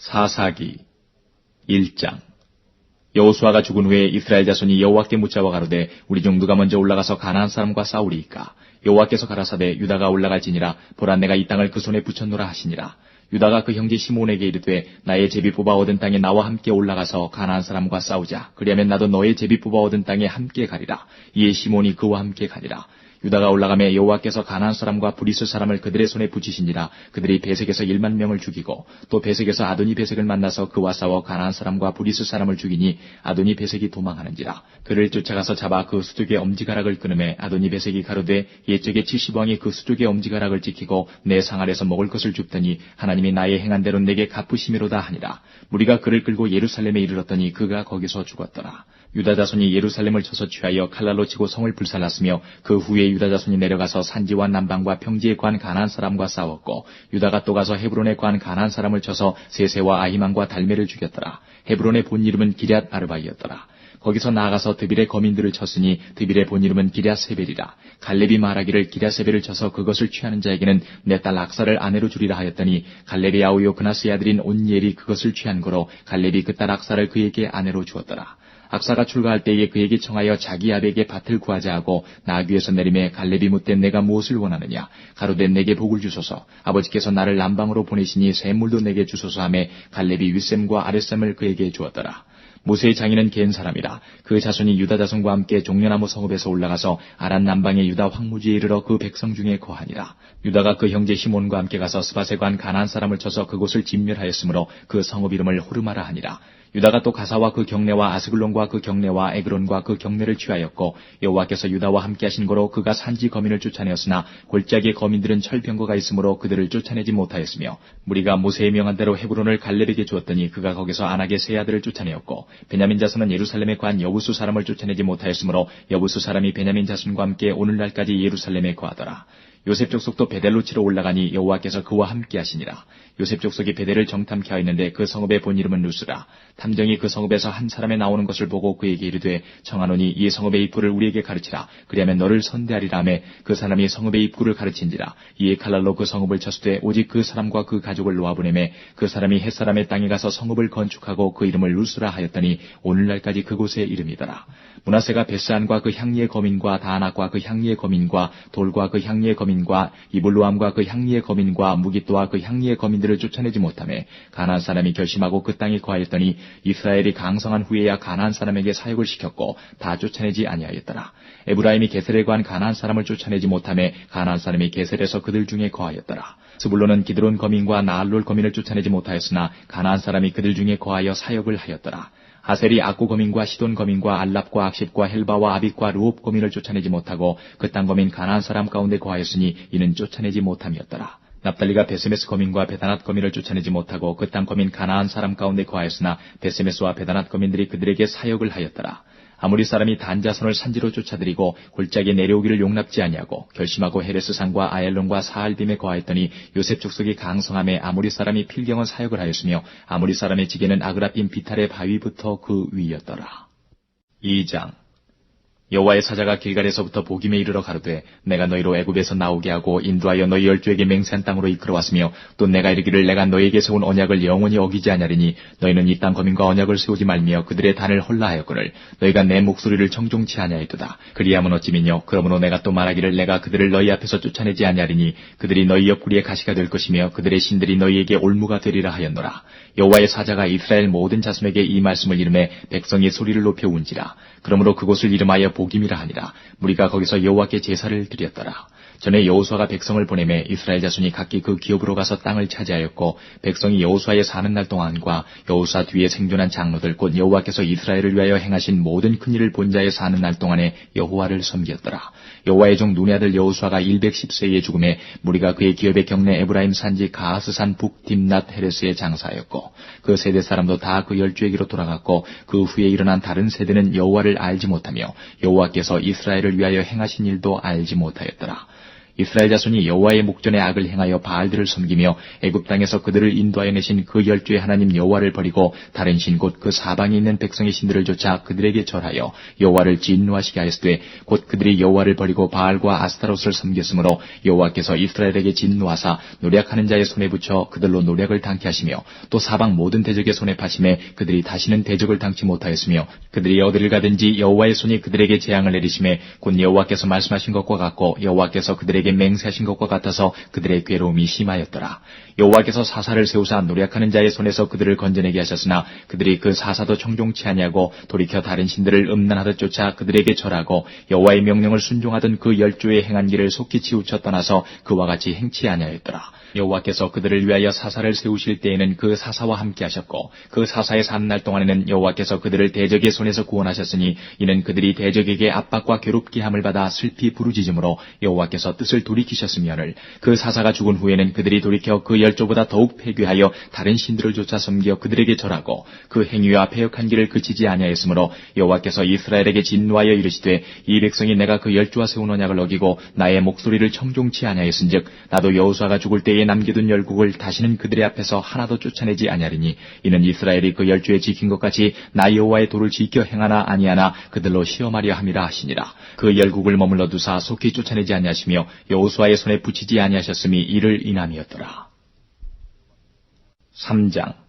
사사기 1장. 여호수아가 죽은 후에 이스라엘 자손이 여호와께 묻자와 가로되 우리 중 누가 먼저 올라가서 가나안 사람과 싸우리이까. 여호와께서 가라사대 유다가 올라갈지니라. 보라, 내가 이 땅을 그 손에 붙였노라 하시니라. 유다가 그 형제 시몬에게 이르되 나의 제비 뽑아 얻은 땅에 나와 함께 올라가서 가나안 사람과 싸우자. 그리하면 나도 너의 제비 뽑아 얻은 땅에 함께 가리라. 이에 시몬이 그와 함께 가니라. 유다가 올라가매 여호와께서 가나안 사람과 브리스 사람을 그들의 손에 붙이시니라. 그들이 베색에서 1만 명을 죽이고 또 베색에서 아도니 베색을 만나서 그와 싸워 가나안 사람과 브리스 사람을 죽이니 아도니 베색이 도망하는지라. 그를 쫓아가서 잡아 그 수족의 엄지가락을 끊음에 아도니 베색이 가로되 옛적에 70왕이 그 수족의 엄지가락을 지키고 내 상알에서 먹을 것을 줍더니 하나님이 나의 행한 대로 내게 갚으시미로다 하니라. 무리가 그를 끌고 예루살렘에 이르렀더니 그가 거기서 죽었더라. 유다 자손이 예루살렘을 쳐서 취하여 칼날로 치고 성을 불살랐으며 그 후에 유다 자손이 내려가서 산지와 남방과 평지에 관 가나안 사람과 싸웠고 유다가 또 가서 헤브론에 관 가나안 사람을 쳐서 세세와 아히만과 달메를 죽였더라. 헤브론의 본 이름은 기럇 아르바이었더라. 거기서 나아가서 드빌의 거민들을 쳤으니 드빌의 본 이름은 기럇세벨이라. 갈렙이 말하기를 기럇세벨을 쳐서 그것을 취하는 자에게는 내 딸 악사를 아내로 주리라 하였더니 갈렙의 아우요 그나스의 아들인 온니엘이 그것을 취한 거로 갈렙이 그 딸 악사를 그에게 아내로 주었더라. 악사가 출가할 때에 그에게 청하여 자기 아비에게 밭을 구하자 하고 나귀에서 내림에 갈렙이 묻되 내가 무엇을 원하느냐. 가로되 내게 복을 주소서. 아버지께서 나를 남방으로 보내시니 샘물도 내게 주소서 하매 갈렙이 윗샘과 아랫샘을 그에게 주었더라. 모세의 장인은 겐 사람이라. 그 자손이 유다 자손과 함께 종려나무 성읍에서 올라가서 아란 남방의 유다 황무지에 이르러 그 백성 중에 거하니라. 유다가 그 형제 시몬과 함께 가서 스밧에 관 가나안 사람을 쳐서 그곳을 진멸하였으므로 그 성읍 이름을 호르마라 하니라. 유다가 또 가사와 그 경내와 아스글론과 그 경내와 에그론과 그 경내를 취하였고 여호와께서 유다와 함께 하신 거로 그가 산지 거민을 쫓아내었으나 골짜기의 거민들은 철병거가 있으므로 그들을 쫓아내지 못하였으며 무리가 모세의 명한 대로 헤브론을 갈렙에게 주었더니 그가 거기서 아낙의 세 아들을 쫓아내었고 베냐민 자손은 예루살렘에 관 여부수 사람을 쫓아내지 못하였으므로 여부수 사람이 베냐민 자손과 함께 오늘날까지 예루살렘에 거하더라. 요셉 족속도 베델로 치러 올라가니 여호와께서 그와 함께 하시니라. 요셉 족속이 베델을 정탐케 하였는데 그 성읍의 본 이름은 루스라. 탐정이 그 성읍에서 한 사람이 나오는 것을 보고 그에게 이르되 청하노니 이 성읍의 입구를 우리에게 가르치라. 그리하면 너를 선대하리라 하매 그 사람이 성읍의 입구를 가르친지라. 이에 칼날로 그 성읍을 쳤으되 오직 그 사람과 그 가족을 놓아보내매 그 사람이 헷사람의 땅에 가서 성읍을 건축하고 그 이름을 루스라 하였더니 오늘날까지 그곳의 이름이더라. 므낫세가 베스안과 그 향리의 거민과 다안악과 그 향리의 거민과 돌과 그 향리의 거민과 이블루암과 그 향리의 거민과 무깃도와 그 향리의 거민들을 쫓아내지 못하매 가나안 사람이 결심하고 그 땅에 거하였더니 이스라엘이 강성한 후에야 가나안 사람에게 사역을 시켰고 다 쫓아내지 아니하였더라. 에브라임이 게셀에 거한 가나안 사람을 쫓아내지 못하매 가나안 사람이 게셀에서 그들 중에 거하였더라. 스불론은 기드론 거민과 나알롤 거민을 쫓아내지 못하였으나 가나안 사람이 그들 중에 거하여 사역을 하였더라. 아셀이 악구 거민과 시돈 거민과 알랍과 악십과 헬바와 아빅과 루옵 거민을 쫓아내지 못하고 그 땅 거민 가나안 사람 가운데 거하였으니 이는 쫓아내지 못함이었더라. 납달리가 베세메스 거민과 베다낫 거민을 쫓아내지 못하고 그 땅 거민 가나안 사람 가운데 거하였으나 베세메스와 베다낫 거민들이 그들에게 사역을 하였더라. 아무리 사람이 단 자손을 산지로 쫓아들이고 골짜기에 내려오기를 용납지 아니하고 결심하고 헤레스산과 아얄론과 사알빔에 거하였더니 요셉 족속이 강성함에 아무리 사람이 필경은 사역을 하였으며 아무리 사람의 지게는 아그라빔 비탈의 바위부터 그 위였더라. 2장. 여호와의 사자가 길갈에서부터 보김에 이르러 가로되 내가 너희로 애굽에서 나오게 하고 인도하여 너희 열조에게 맹세한 땅으로 이끌어왔으며 또 내가 이르기를 내가 너희에게 세운 언약을 영원히 어기지 아니하리니 너희는 이 땅 거민과 언약을 세우지 말며 그들의 단을 헐라하였거늘 너희가 내 목소리를 청종치 아니하였도다. 그리하면 어찌미뇨. 그러므로 내가 또 말하기를 내가 그들을 너희 앞에서 쫓아내지 아니하리니 그들이 너희 옆구리에 가시가 될 것이며 그들의 신들이 너희에게 올무가 되리라 하였노라. 여호와의 사자가 이스라엘 모든 자손에게 이 말씀을 이름해 백성이 소리를 높여 운지라. 그러므로 그곳을 이름하여 보김이라 하니라. 무리가 거기서 여호와께 제사를 드렸더라. 전에 여호수아가 백성을 보내매 이스라엘 자손이 각기 그 기업으로 가서 땅을 차지하였고 백성이 여호수아의 사는 날 동안과 여호수아 뒤에 생존한 장로들 곧 여호와께서 이스라엘을 위하여 행하신 모든 큰 일을 본 자의 사는 날 동안에 여호와를 섬겼더라. 여호와의 종 눈의 아들 여호수아가 110세에 죽음에 무리가 그의 기업의 경내 에브라임 산지 가하스산 북 딥낫 헤레스에 장사하였고 그 세대 사람도 다 그 열주에게로 돌아갔고 그 후에 일어난 다른 세대는 여호와를 알지 못하며 여호와께서 이스라엘을 위하여 행하신 일도 알지 못하였더라. 이스라엘 자손이 여호와의 목전에 악을 행하여 바알들을 섬기며 애굽 땅에서 그들을 인도하여 내신 그 열주의 하나님 여호와를 버리고 다른 신 곧 그 사방에 있는 백성의 신들을 쫓아 그들에게 절하여 여호와를 진노하시게 하였으되 곧 그들이 여호와를 버리고 바알과 아스타롯을 섬겼으므로 여호와께서 이스라엘에게 진노하사 노략하는 자의 손에 붙여 그들로 노략을 당케 하시며 또 사방 모든 대적의 손에 파심에 그들이 다시는 대적을 당치 못하였으며 그들이 어디를 가든지 여호와의 손이 그들에게 재앙을 내리심에 곧 여호와께서 말씀하신 것과 같고 여호와께서 그들에게 맹세하신 것과 같아서 그들의 괴로움이 심하였더라. 여호와께서 사사를 세우사 노략하는 자의 손에서 그들을 건져내게 하셨으나 그들이 그 사사도 청종치 아니하고 돌이켜 다른 신들을 음란하듯 쫓아 그들에게 절하고 여호와의 명령을 순종하던 그 열조의 행한 길을 속히 치우쳐 떠나서 그와 같이 행치 아니하였더라. 여호와께서 그들을 위하여 사사를 세우실 때에는 그 사사와 함께 하셨고 그 사사의 사는 날 동안에는 여호와께서 그들을 대적의 손에서 구원하셨으니 이는 그들이 대적에게 압박과 괴롭게 함을 받아 슬피 부르짖음으로 여호와께서 뜻을 돌이키셨으며를 그 사사가 죽은 후에는 그들이 돌이켜 그 열조보다 더욱 패괴하여 다른 신들을 쫓아 섬겨 그들에게 절하고 그 행위와 패역한 길을 그치지 아니하였으므로 여호와께서 이스라엘에게 진노하여 이르시되 이 백성이 내가 그 열조와 세운 언약을 어기고 나의 목소리를 청종치 아니하였은즉 나도 여호수아가 죽을 때에 남겨둔 열국을 다시는 그들의 앞에서 하나도 쫓아내지 아니하리니 이는 이스라엘이 그 열조에 지킨 것 같이 나 여호와의 도를 지켜 행하나 아니하나 그들로 시험하려 함이라 하시니라. 그 열국을 머물러 두사 속히 쫓아내지 아니하시며 여호수아의 손에 붙이지 아니하셨음이 이를 인함이었더라. 3장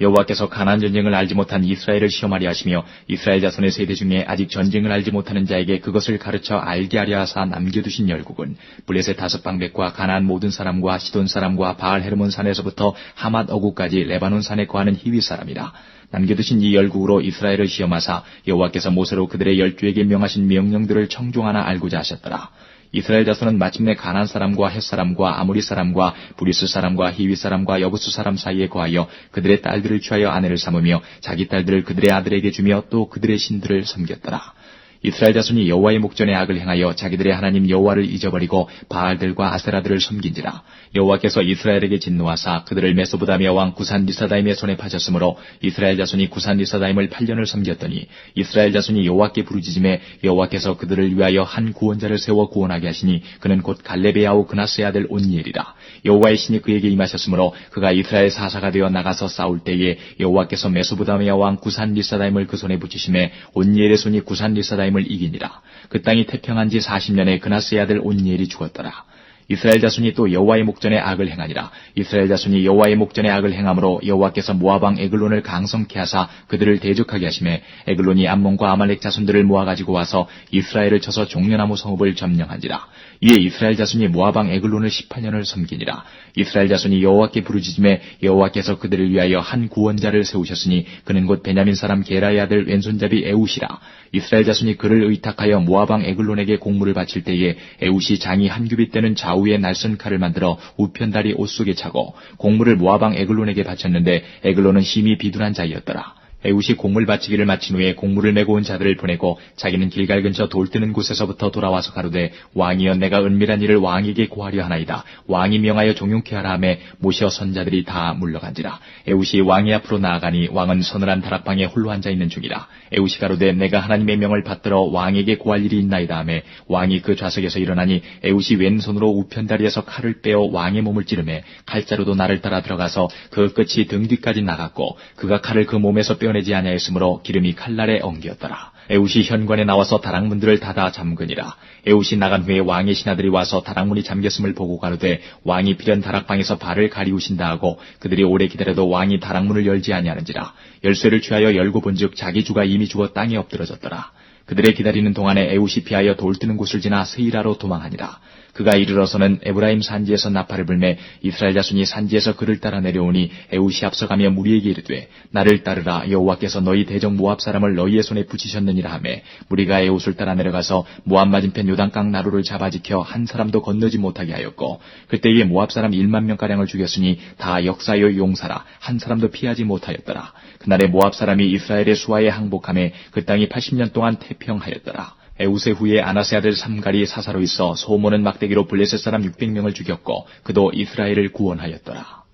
여호와께서 가나안 전쟁을 알지 못한 이스라엘을 시험하려 하시며 이스라엘 자손의 세대 중에 아직 전쟁을 알지 못하는 자에게 그것을 가르쳐 알게 하려 하사 남겨두신 열국은 블레셋 5방백과 가나안 모든 사람과 시돈 사람과 바알 헤르몬 산에서부터 하맛 어구까지 레바논 산에 거하는 히위 사람이라. 남겨두신 이 열국으로 이스라엘을 시험하사 여호와께서 모세로 그들의 열조에게 명하신 명령들을 청종하나 알고자 하셨더라. 이스라엘 자손은 마침내 가나안 사람과 헷 사람과 아모리 사람과 브리스 사람과 히위 사람과 여부스 사람 사이에 거하여 그들의 딸들을 취하여 아내를 삼으며 자기 딸들을 그들의 아들에게 주며 또 그들의 신들을 섬겼더라. 이스라엘 자손이 여호와의 목전에 악을 행하여 자기들의 하나님 여호와를 잊어버리고 바알들과 아세라들을 섬긴지라. 여호와께서 이스라엘에게 진노하사 그들을 메소보다미아 왕 구산 리사다임의 손에 파셨으므로 이스라엘 자손이 구산 리사다임을 8년을 섬겼더니 이스라엘 자손이 여호와께 부르짖음에 여호와께서 그들을 위하여 한 구원자를 세워 구원하게 하시니 그는 곧 갈렙의 아우 그나스의 아들 온니엘이라. 여호와의 신이 그에게 임하셨으므로 그가 이스라엘 사사가 되어 나가서 싸울 때에 여호와께서 메소보다미아 왕 구산 리사다임을 그 손에 붙이심에 온니엘의 손이 구산 리사다임을 이기니라. 그 땅이 태평한 지 40년에 그나스의 아들 온니엘이 죽었더라. 이스라엘 자손이 또 여호와의 목전에 악을 행하니라. 이스라엘 자손이 여호와의 목전에 악을 행함으로 여호와께서 모압 왕 에글론을 강성케 하사 그들을 대적하게 하시매 에글론이 암몬과 아말렉 자손들을 모아가지고 와서 이스라엘을 쳐서 종려나무 성읍을 점령한지라. 이에 이스라엘 자손이 모압 왕 에글론을 18년을 섬기니라. 이스라엘 자손이 여호와께 부르짖음에 여호와께서 그들을 위하여 한 구원자를 세우셨으니 그는 곧 베냐민 사람 게라의 아들 왼손잡이 에웃이라. 이스라엘 자손이 그를 의탁하여 모압 왕 에글론에게 공물을 바칠 때에 에웃이 장이 한 규빗 되는 좌우에 날선 칼을 만들어 우편다리 옷 속에 차고 공물을 모압 왕 에글론에게 바쳤는데 에글론은 심히 비둔한 자이었더라. 에웃이 공물 바치기를 마친 후에 공물을 메고 온 자들을 보내고 자기는 길갈 근처 돌 뜨는 곳에서부터 돌아와서 가로되 왕이여 내가 은밀한 일을 왕에게 고하려 하나이다. 왕이 명하여 종용케 하라 하매 모시어 선자들이 다 물러간지라. 에웃이 왕의 앞으로 나아가니 왕은 서늘한 다락방에 홀로 앉아있는 중이라. 에웃이 가로되 내가 하나님의 명을 받들어 왕에게 고할 일이 있나이다 하매 왕이 그 좌석에서 일어나니 에웃이 왼손으로 우편다리에서 칼을 빼어 왕의 몸을 찌르매 칼자루도 나를 따라 들어가서 그 끝이 등 뒤까지 나갔고 그가 칼을 그 몸에서 빼어내지 아니하였으므로 기름이 칼날에 엉겼더라. 에웃이 현관에 나와서 다락문들을 닫아 잠그니라. 에웃이 나간 후에 왕의 신하들이 와서 다락문이 잠겼음을 보고 가로되 왕이 필연 다락방에서 발을 가리우신다 하고 그들이 오래 기다려도 왕이 다락문을 열지 아니하는지라. 열쇠를 취하여 열고 본즉 자기 주가 이미 죽어 땅에 엎드러졌더라. 그들의 기다리는 동안에 에웃이 피하여 돌 뜨는 곳을 지나 세이라로 도망하니라. 그가 이르러서는 에브라임 산지에서 나팔을 불매 이스라엘 자손이 산지에서 그를 따라 내려오니 에웃이 앞서가며 무리에게 이르되 나를 따르라. 여호와께서 너희 대적 모압 사람을 너희의 손에 붙이셨느니라 하매 무리가 에웃을 따라 내려가서 모압 맞은편 요단강 나루를 잡아 지켜 한 사람도 건너지 못하게 하였고 그때에 모압 사람 1만 명가량을 죽였으니 다 역사요 용사라. 한 사람도 피하지 못하였더라. 그날에 모압 사람이 이스라엘의 수하에 항복하매 그 땅이 80년 동안 태평하였더라. 에웃의 후에 아나세 아들 삼갈이 사사로 있어 소모는 막대기로 블레셋 사람 600명을 죽였고 그도 이스라엘을 구원하였더라.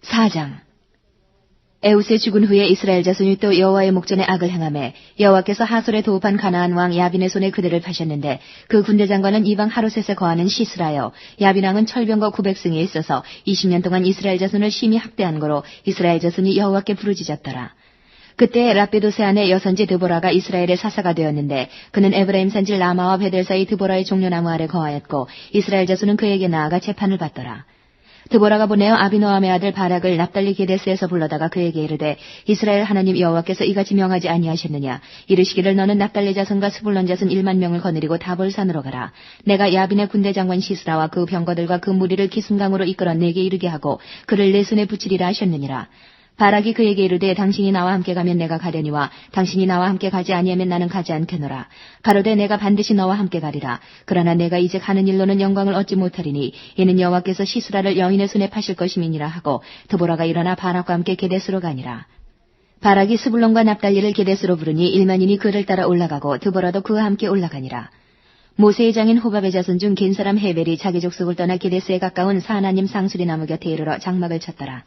4장 에웃의 죽은 후에 이스라엘 자손이 또 여호와의 목전에 악을 행하매 여호와께서 하솔에 도읍한 가나안 왕 야빈의 손에 그들을 파셨는데 그 군대 장관은 이방 하롯셋에 거하는 시스라요. 야빈 왕은 철병거 900승에 있어서 20년 동안 이스라엘 자손을 심히 학대한 거로 이스라엘 자손이 여호와께 부르짖었더라. 그때 라베도세 아내 여선지 드보라가 이스라엘의 사사가 되었는데 그는 에브라임 산지 라마와 베델 사이 드보라의 종려나무 아래 거하였고 이스라엘 자손은 그에게 나아가 재판을 받더라. 드보라가 보내어 아비노함의 아들 바락을 납달리 게데스에서 불러다가 그에게 이르되 이스라엘 하나님 여호와께서 이같이 명하지 아니하셨느냐. 이르시기를 너는 납달리 자손과 스불론 자손 1만 명을 거느리고 다볼산으로 가라. 내가 야빈의 군대 장관 시스라와 그 병거들과 그 무리를 기순강으로 이끌어 내게 이르게 하고 그를 내 손에 붙이리라 하셨느니라. 바락이 그에게 이르되 당신이 나와 함께 가면 내가 가려니와 당신이 나와 함께 가지 아니하면 나는 가지 않겠노라. 가로되 내가 반드시 너와 함께 가리라. 그러나 내가 이제 가는 일로는 영광을 얻지 못하리니 이는 여호와께서 시스라를 여인의 손에 파실 것임이니라 하고 드보라가 일어나 바락과 함께 게데스로 가니라. 바락이 스불론과 납달리를 게데스로 부르니 1만인이 그를 따라 올라가고 드보라도 그와 함께 올라가니라. 모세의 장인 호밥의 자손 중 겐 사람 헤벨이 자기 족속을 떠나 게데스에 가까운 사하나님 상수리 나무 곁에 이르러 장막을 쳤더라.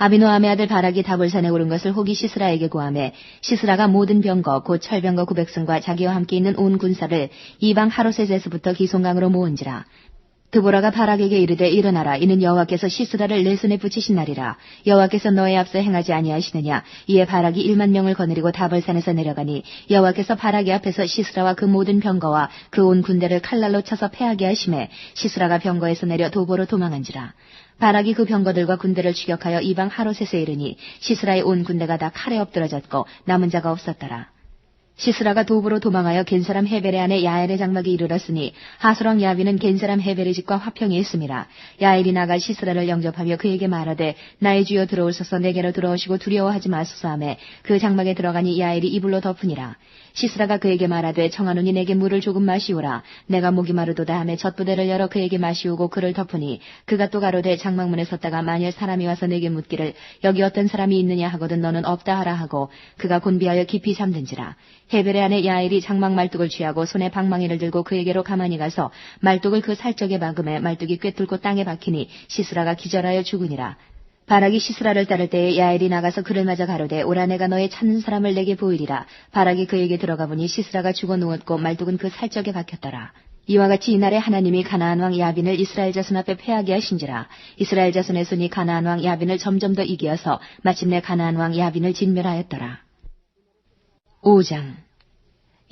아비노함의 아들 바락이 다볼산에 오른 것을 혹이 시스라에게 고하매 시스라가 모든 병거 곧 철병거 900승과 자기와 함께 있는 온 군사를 이방 하롯셋에서부터 기송강으로 모은지라. 드보라가 바락에게 이르되 일어나라. 이는 여호와께서 시스라를 내 손에 붙이신 날이라. 여호와께서 너의 앞서 행하지 아니하시느냐. 이에 바락이 1만 명을 거느리고 다볼산에서 내려가니 여호와께서 바락의 앞에서 시스라와 그 모든 병거와 그 온 군대를 칼날로 쳐서 패하게 하심에 시스라가 병거에서 내려 도보로 도망한지라. 바락이 그 병거들과 군대를 추격하여 이방 하롯셋에 이르니 시스라의 온 군대가 다 칼에 엎드러졌고 남은 자가 없었더라. 시스라가 도보로 도망하여 겐사람 헤벨의 아내 야엘의 장막에 이르렀으니 하솔왕 야빈은 겐사람 헤벨의 집과 화평이 있음이라. 야엘이 나가 시스라를 영접하며 그에게 말하되 나의 주여 들어오소서. 내게로 들어오시고 두려워하지 마소서 하매 그 장막에 들어가니 야엘이 이불로 덮으니라. 시스라가 그에게 말하되 청하노니 내게 물을 조금 마시오라. 내가 목이 마르도다 하매 젖부대를 열어 그에게 마시우고 그를 덮으니 그가 또 가로되 장막문에 섰다가 만일 사람이 와서 내게 묻기를 여기 어떤 사람이 있느냐 하거든 너는 없다 하라 하고 그가 곤비하여 깊이 잠든지라. 헤벨의 아내 야엘이 장막 말뚝을 취하고 손에 방망이를 들고 그에게로 가만히 가서 말뚝을 그 살적에 박음에 말뚝이 꿰뚫고 땅에 박히니 시스라가 기절하여 죽으니라. 바락이 시스라를 따를 때에 야엘이 나가서 그를 맞아 가로되 오라 내가 너의 찾는 사람을 내게 보이리라. 바락이 그에게 들어가 보니 시스라가 죽어 누웠고 말뚝은 그 살적에 박혔더라. 이와 같이 이날에 하나님이 가나안 왕 야빈을 이스라엘 자손 앞에 패하게 하신지라. 이스라엘 자손의 손이 가나안 왕 야빈을 점점 더 이기어서 마침내 가나안 왕 야빈을 진멸하였더라. 5장.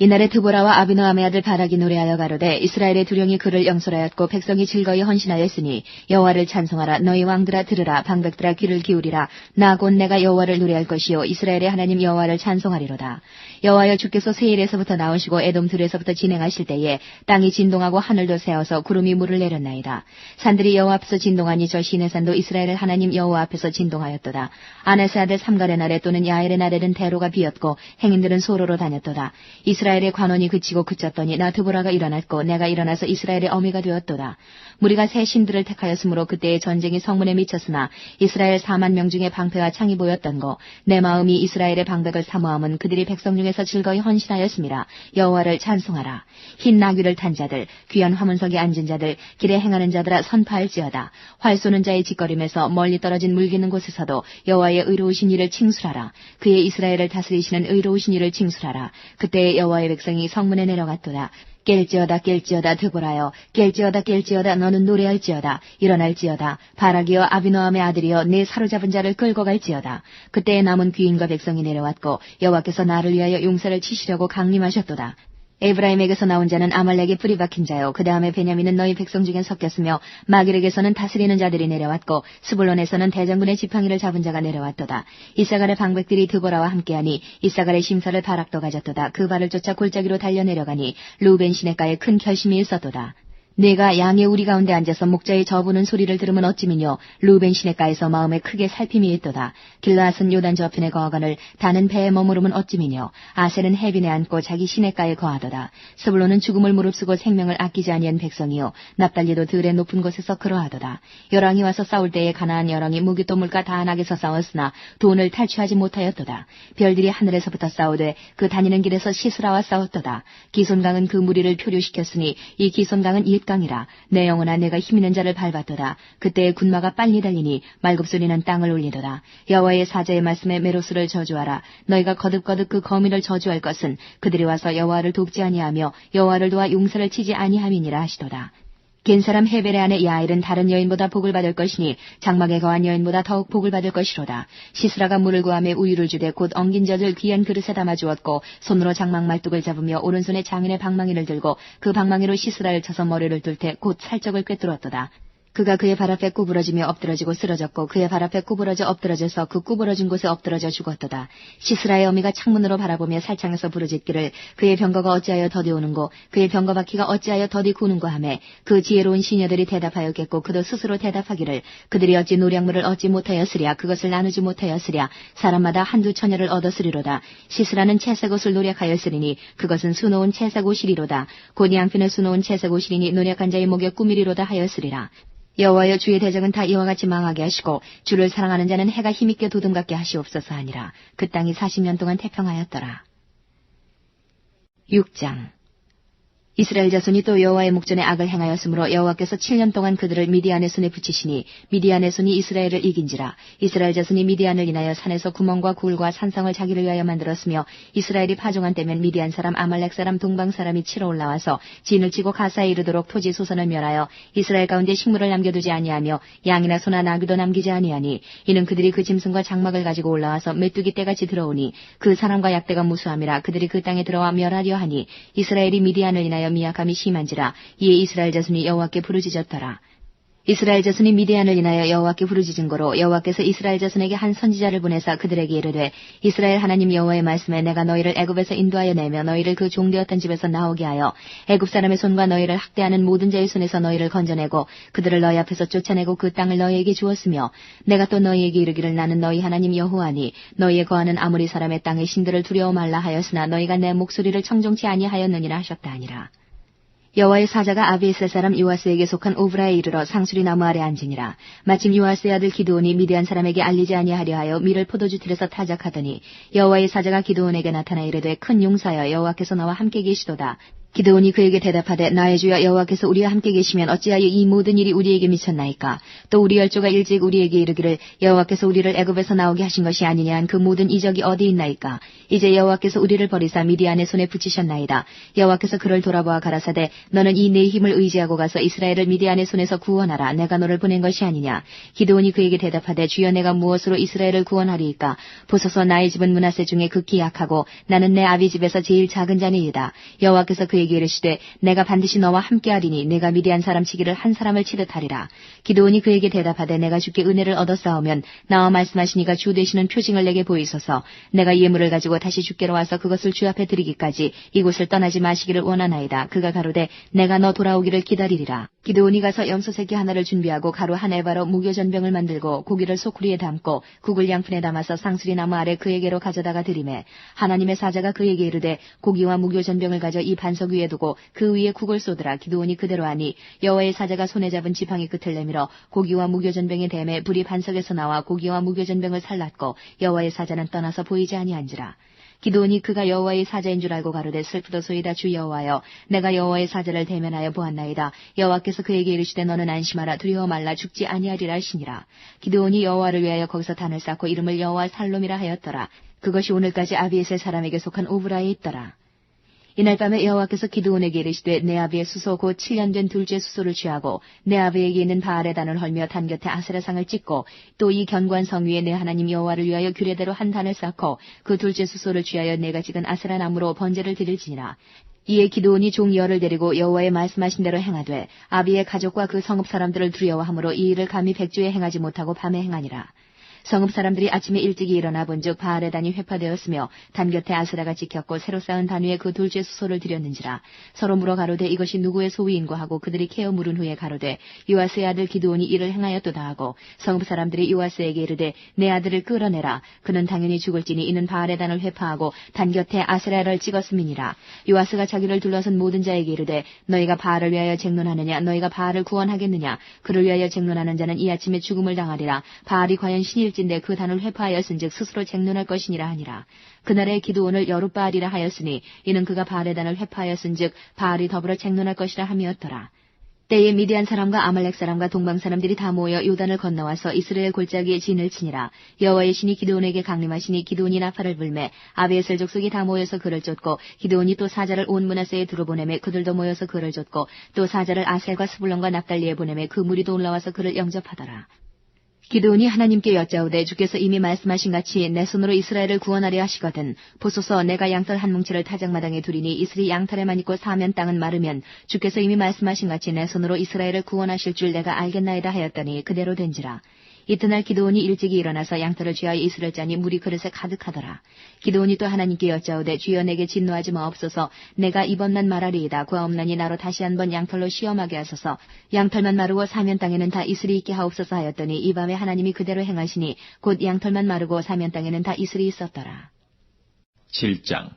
이날에 드보라와 아비노함의 아들 바락이 노래하여 가로되 이스라엘의 두령이 그를 영설하였고 백성이 즐거이 헌신하였으니 여호와를 찬송하라. 너희 왕들아 들으라. 방백들아 귀를 기울이라. 나 곧 내가 여호와를 노래할 것이요 이스라엘의 하나님 여호와를 찬송하리로다. 여호와여 주께서 세일에서부터 나오시고 에돔 들에서부터 진행하실 때에 땅이 진동하고 하늘도 새어서 구름이 물을 내렸나이다. 산들이 여호와 앞에서 진동하니 저 시내산도 이스라엘의 하나님 여호와 앞에서 진동하였도다. 아나스 아들 삼갈의 날에 또는 야엘의 날에는 대로가 비었고 행인들은 소로로 다녔도다. 이스라엘의 관원이 그치고 그쳤더니 나 드보라가 일어났고 내가 일어나서 이스라엘의 어미가 되었도다. 무리가 새 신들을 택하였으므로 그때의 전쟁이 성문에 미쳤으나 이스라엘 4만 명 중에 방패와 창이 보였던 거 내 마음이 이스라엘의 방백을 사모함은 그들이 백성 중에서 즐거이 헌신하였음이라. 여호와를 찬송하라. 흰 나귀를 탄 자들 귀한 화문석에 앉은 자들 길에 행하는 자들아 선파할지어다. 활 쏘는 자의 짓거림에서 멀리 떨어진 물기는 곳에서도 여호와의 의로우신 이를 칭술하라. 그의 이스라엘을 다스리시는 의로우신 이를 칭술하라. 그때 여호와의 백성이 성문에 내려갔도다. 깰지어다 드보라여 깰지어다 너는 노래할지어다. 일어날지어다. 바락이여 아비노함의 아들이여 내 사로잡은 자를 끌고 갈지어다. 그때에 남은 귀인과 백성이 내려왔고 여호와께서 나를 위하여 용사를 치시려고 강림하셨도다. 에브라임에게서 나온 자는 아말렉의 뿌리 박힌 자요. 그 다음에 베냐민은 너희 백성 중에 섞였으며 마길에게서는 다스리는 자들이 내려왔고 스불론에서는 대장군의 지팡이를 잡은 자가 내려왔도다. 이사갈의 방백들이 드보라와 함께하니 이사갈의 심사를 바락도 가졌도다. 그 발을 쫓아 골짜기로 달려 내려가니 루벤 시내가에 큰 결심이 있었도다. 내가 양의 우리 가운데 앉아서 목자의 저부는 소리를 들으면 어찌미뇨. 루벤 시내가에서 마음에 크게 살핌이 있도다. 길라앗은 요단 저편에 거하거늘 다는 배에 머무르면 어찌미뇨. 아셀은 해빈에 앉고 자기 시내가에 거하도다. 스불론은 죽음을 무릅쓰고 생명을 아끼지 아니한 백성이요 납달리도 들의 높은 곳에서 그러하도다. 열왕이 와서 싸울 때에 가나안 열왕이 무기또 물가 다한악에서 싸웠으나 돈을 탈취하지 못하였도다. 별들이 하늘에서부터 싸우되 그 다니는 길에서 시스라와 싸웠도다. 기손강은 그 무리를 표류시켰으니 이 기손강은 막강이라. 내 영혼아 내가 힘있는 자를 밟았도다. 그때의 군마가 빨리 달리니 말굽소리는 땅을 울리도다. 여호와의 사자의 말씀에 메로스를 저주하라. 너희가 거듭거듭 그 거미를 저주할 것은 그들이 와서 여호와를 돕지 아니하며 여호와를 도와 용사를 치지 아니함이니라 하시도다. 겐사람 헤벨의 아내 야엘은 다른 여인보다 복을 받을 것이니 장막에 거한 여인보다 더욱 복을 받을 것이로다. 시스라가 물을 구하며 우유를 주되 곧 엉긴 젖을 귀한 그릇에 담아 주었고 손으로 장막 말뚝을 잡으며 오른손에 장인의 방망이를 들고 그 방망이로 시스라를 쳐서 머리를 뚫 때 곧 살적을 꿰뚫었도다. 그가 그의 발 앞에 구부러지며 엎드러지고 쓰러졌고 그의 발 앞에 구부러져 엎드러져서 그 구부러진 곳에 엎드러져 죽었도다. 시스라의 어미가 창문으로 바라보며 살창에서 부르짖기를 그의 병거가 어찌하여 더디 오는고 그의 병거 바퀴가 어찌하여 더디 구는고 하매 그 지혜로운 시녀들이 대답하였겠고 그도 스스로 대답하기를 그들이 어찌 노량물을 얻지 못하였으랴 그것을 나누지 못하였으랴 사람마다 한두 처녀를 얻었으리로다. 시스라는 채색 옷을 노력하였으리니 그것은 수놓은 채색 옷이리로다. 곧 양핀을 수놓은 채색 옷이리니 노력한 자의 목에 꾸미리로다 하였으리라. 여호와여 주의 대적은 다 이와 같이 망하게 하시고 주를 사랑하는 자는 해가 힘있게 도둠같게 하시옵소서 하니라. 그 땅이 40년 동안 태평하였더라. 6장 이스라엘 자손이 또 여호와의 목전에 악을 행하였으므로 여호와께서 7년 동안 그들을 미디안의 손에 붙이시니 미디안의 손이 이스라엘을 이긴지라. 이스라엘 자손이 미디안을 인하여 산에서 구멍과 굴과 산성을 자기를 위하여 만들었으며 이스라엘이 파종한 때면 미디안 사람 아말렉 사람 동방 사람이 치러 올라와서 진을 치고 가사에 이르도록 토지 소선을 멸하여 이스라엘 가운데 식물을 남겨두지 아니하며 양이나 소나 나귀도 남기지 아니하니 이는 그들이 그 짐승과 장막을 가지고 올라와서 메뚜기 떼같이 들어오니 그 사람과 약대가 무수함이라. 그들이 그 땅에 들어와 멸하려 하니 이스라엘이 미디안을 인하여 미약함이 심한지라. 이에 이스라엘 자손이 여호와께 부르짖었더라. 이스라엘 자손이 미디안을 인하여 여호와께 부르짖은 거로 여호와께서 이스라엘 자손에게 한 선지자를 보내사 그들에게 이르되 이스라엘 하나님 여호와의 말씀에 내가 너희를 애굽에서 인도하여 내며 너희를 그 종되었던 집에서 나오게 하여 애굽 사람의 손과 너희를 학대하는 모든 자의 손에서 너희를 건져내고 그들을 너희 앞에서 쫓아내고 그 땅을 너희에게 주었으며 내가 또 너희에게 이르기를 나는 너희 하나님 여호와니 너희의 거하는 아모리 사람의 땅의 신들을 두려워 말라 하였으나 너희가 내 목소리를 청종치 아니하였느니라 하셨다 하니라. 여호와의 사자가 아비에셀 사람 요아스에게 속한 오브라에 이르러 상수리 나무 아래 앉으니라. 마침 요아스의 아들 기드온이 미디안 사람에게 알리지 아니하려 하여 밀을 포도주 틀에서 타작하더니 여호와의 사자가 기드온에게 나타나 이르되 큰 용사여 여호와께서 너와 함께 계시도다. 기드온이 그에게 대답하되 나의 주여 여호와께서 우리와 함께 계시면 어찌하여 이 모든 일이 우리에게 미쳤나이까. 또 우리 열조가 일찍 우리에게 이르기를 여호와께서 우리를 애굽에서 나오게 하신 것이 아니냐 한 그 모든 이적이 어디 있나이까. 이제 여호와께서 우리를 버리사 미디안의 손에 붙이셨나이다. 여호와께서 그를 돌아보아 가라사대 너는 이 내 힘을 의지하고 가서 이스라엘을 미디안의 손에서 구원하라. 내가 너를 보낸 것이 아니냐. 기드온이 그에게 대답하되 주여 내가 무엇으로 이스라엘을 구원하리이까. 보소서 나의 집은 므낫세 중에 극히 약하고 나는 내 아비 집에서 제일 작은 자니이다. 여호와께서 그에게 이르시되 내가 반드시 너와 함께하리니 내가 미디안 사람 치기를 한 사람을 치듯 하리라. 기드온이 그에게 대답하되 내가 주께 은혜를 얻었사오면 나와 말씀하시니가 주 되시는 표징을 내게 보이소서. 내가 예물을 가지고 다시 주께로 와서 그것을 주 앞에 드리기까지 이곳을 떠나지 마시기를 원하나이다. 그가 가로되 내가 너 돌아오기를 기다리리라. 기드온이 가서 염소 새끼 하나를 준비하고 가루 한 에바로 무교전병을 만들고 고기를 소쿠리에 담고 국을 양푼에 담아서 상수리 나무 아래 그에게로 가져다가 드리매 하나님의 사자가 그에게 이르되 고기와 무교전병을 가져 이 반석 위에 두고 그 위에 국을 쏟으라. 기드온이 그대로 하니 여호와의 사자가 손에 잡은 지팡이 끝을 내밀어 고기와 무교전병의 댐에 불이 반석에서 나와 고기와 무교전병을 살랐고 여호와의 사자는 떠나서 보이지 아니한지라. 기드온이 그가 여호와의 사자인 줄 알고 가로되 슬프도소이다. 주 여호와여 내가 여호와의 사자를 대면하여 보았나이다. 여호와께서 그에게 이르시되 너는 안심하라. 두려워 말라. 죽지 아니하리라 하시니라. 기드온이 여호와를 위하여 거기서 단을 쌓고 이름을 여호와 살롬이라 하였더라. 그것이 오늘까지 아비에셀 사람에게 속한 오브라에 있더라. 이날 밤에 여호와께서 기드온에게 이르시되 내 아비의 수소 곧 7년 된 둘째 수소를 취하고 내 아비에게 있는 바알의 단을 헐며 단 곁에 아세라상을 찍고 또 이 견고한 성 위에 내 하나님 여호와를 위하여 규례대로 한 단을 쌓고 그 둘째 수소를 취하여 내가 찍은 아세라 나무로 번제를 드릴지니라. 이에 기드온이 종 열을 데리고 여호와의 말씀하신 대로 행하되 아비의 가족과 그 성읍 사람들을 두려워함으로 이 일을 감히 백주에 행하지 못하고 밤에 행하니라. 성읍 사람들이 아침에 일찍이 일어나 본즉 바알의 단이 회파되었으며 단 곁에 아세라가 찍혔고 새로 쌓은 단 위에 그 둘째 수소를 드렸는지라. 서로 물어 가로되 이것이 누구의 소위인고 하고 그들이 캐어 물은 후에 가로되 요아스의 아들 기드온이 이를 행하였도다 하고 성읍 사람들이 요아스에게 이르되 내 아들을 끌어내라. 그는 당연히 죽을지니 이는 바알의 단을 회파하고 단 곁에 아세라를 찍었음이니라. 요아스가 자기를 둘러선 모든 자에게 이르되 너희가 바알을 위하여 쟁론하느냐. 너희가 바알을 구원하겠느냐. 그를 위하여 쟁론하는 자는 이 아침에 죽음을 당하리라. 바알이 과연 신일진데 그 단을 회파하였은즉 스스로 쟁론할 것이니라 하니라. 그날에 기드온을 여룻바알이라 하였으니 이는 그가 바알의 단을 회파하였은즉 바알이 더불어 쟁론할 것이라 함이었더라. 때에 미디안 사람과 아말렉 사람과 동방 사람들이 다 모여 요단을 건너와서 이스라엘 골짜기에 진을 치니라. 여호와의 신이 기드온에게 강림하시니 기드온이 나팔을 불매 아비에셀 족속이 다 모여서 그를 쫓고 기드온이 또 사자를 온 므낫세에 들어보내매 그들도 모여서 그를 쫓고 또 사자를 아셀과 스불론과 납달리에 보내매 그 무리도 올라와서 그를 영접하더라. 기드온이 하나님께 여짜오되 주께서 이미 말씀하신 같이 내 손으로 이스라엘을 구원하려 하시거든 보소서 내가 양털 한 뭉치를 타작마당에 두리니 이슬이 양털에만 있고 사면 땅은 마르면 주께서 이미 말씀하신 같이 내 손으로 이스라엘을 구원하실 줄 내가 알겠나이다 하였더니 그대로 된지라. 이튿날 기드온이 일찍이 일어나서 양털을 취하여 이슬을 짜니 물이 그릇에 가득하더라. 기드온이 또 하나님께 여짜오되 주여 내게 진노하지 마옵소서 내가 이번만 말하리이다 구하옵나니 나로 다시 한번 양털로 시험하게 하소서 양털만 마르고 사면 땅에는 다 이슬이 있게 하옵소서 하였더니 이 밤에 하나님이 그대로 행하시니 곧 양털만 마르고 사면 땅에는 다 이슬이 있었더라. 7장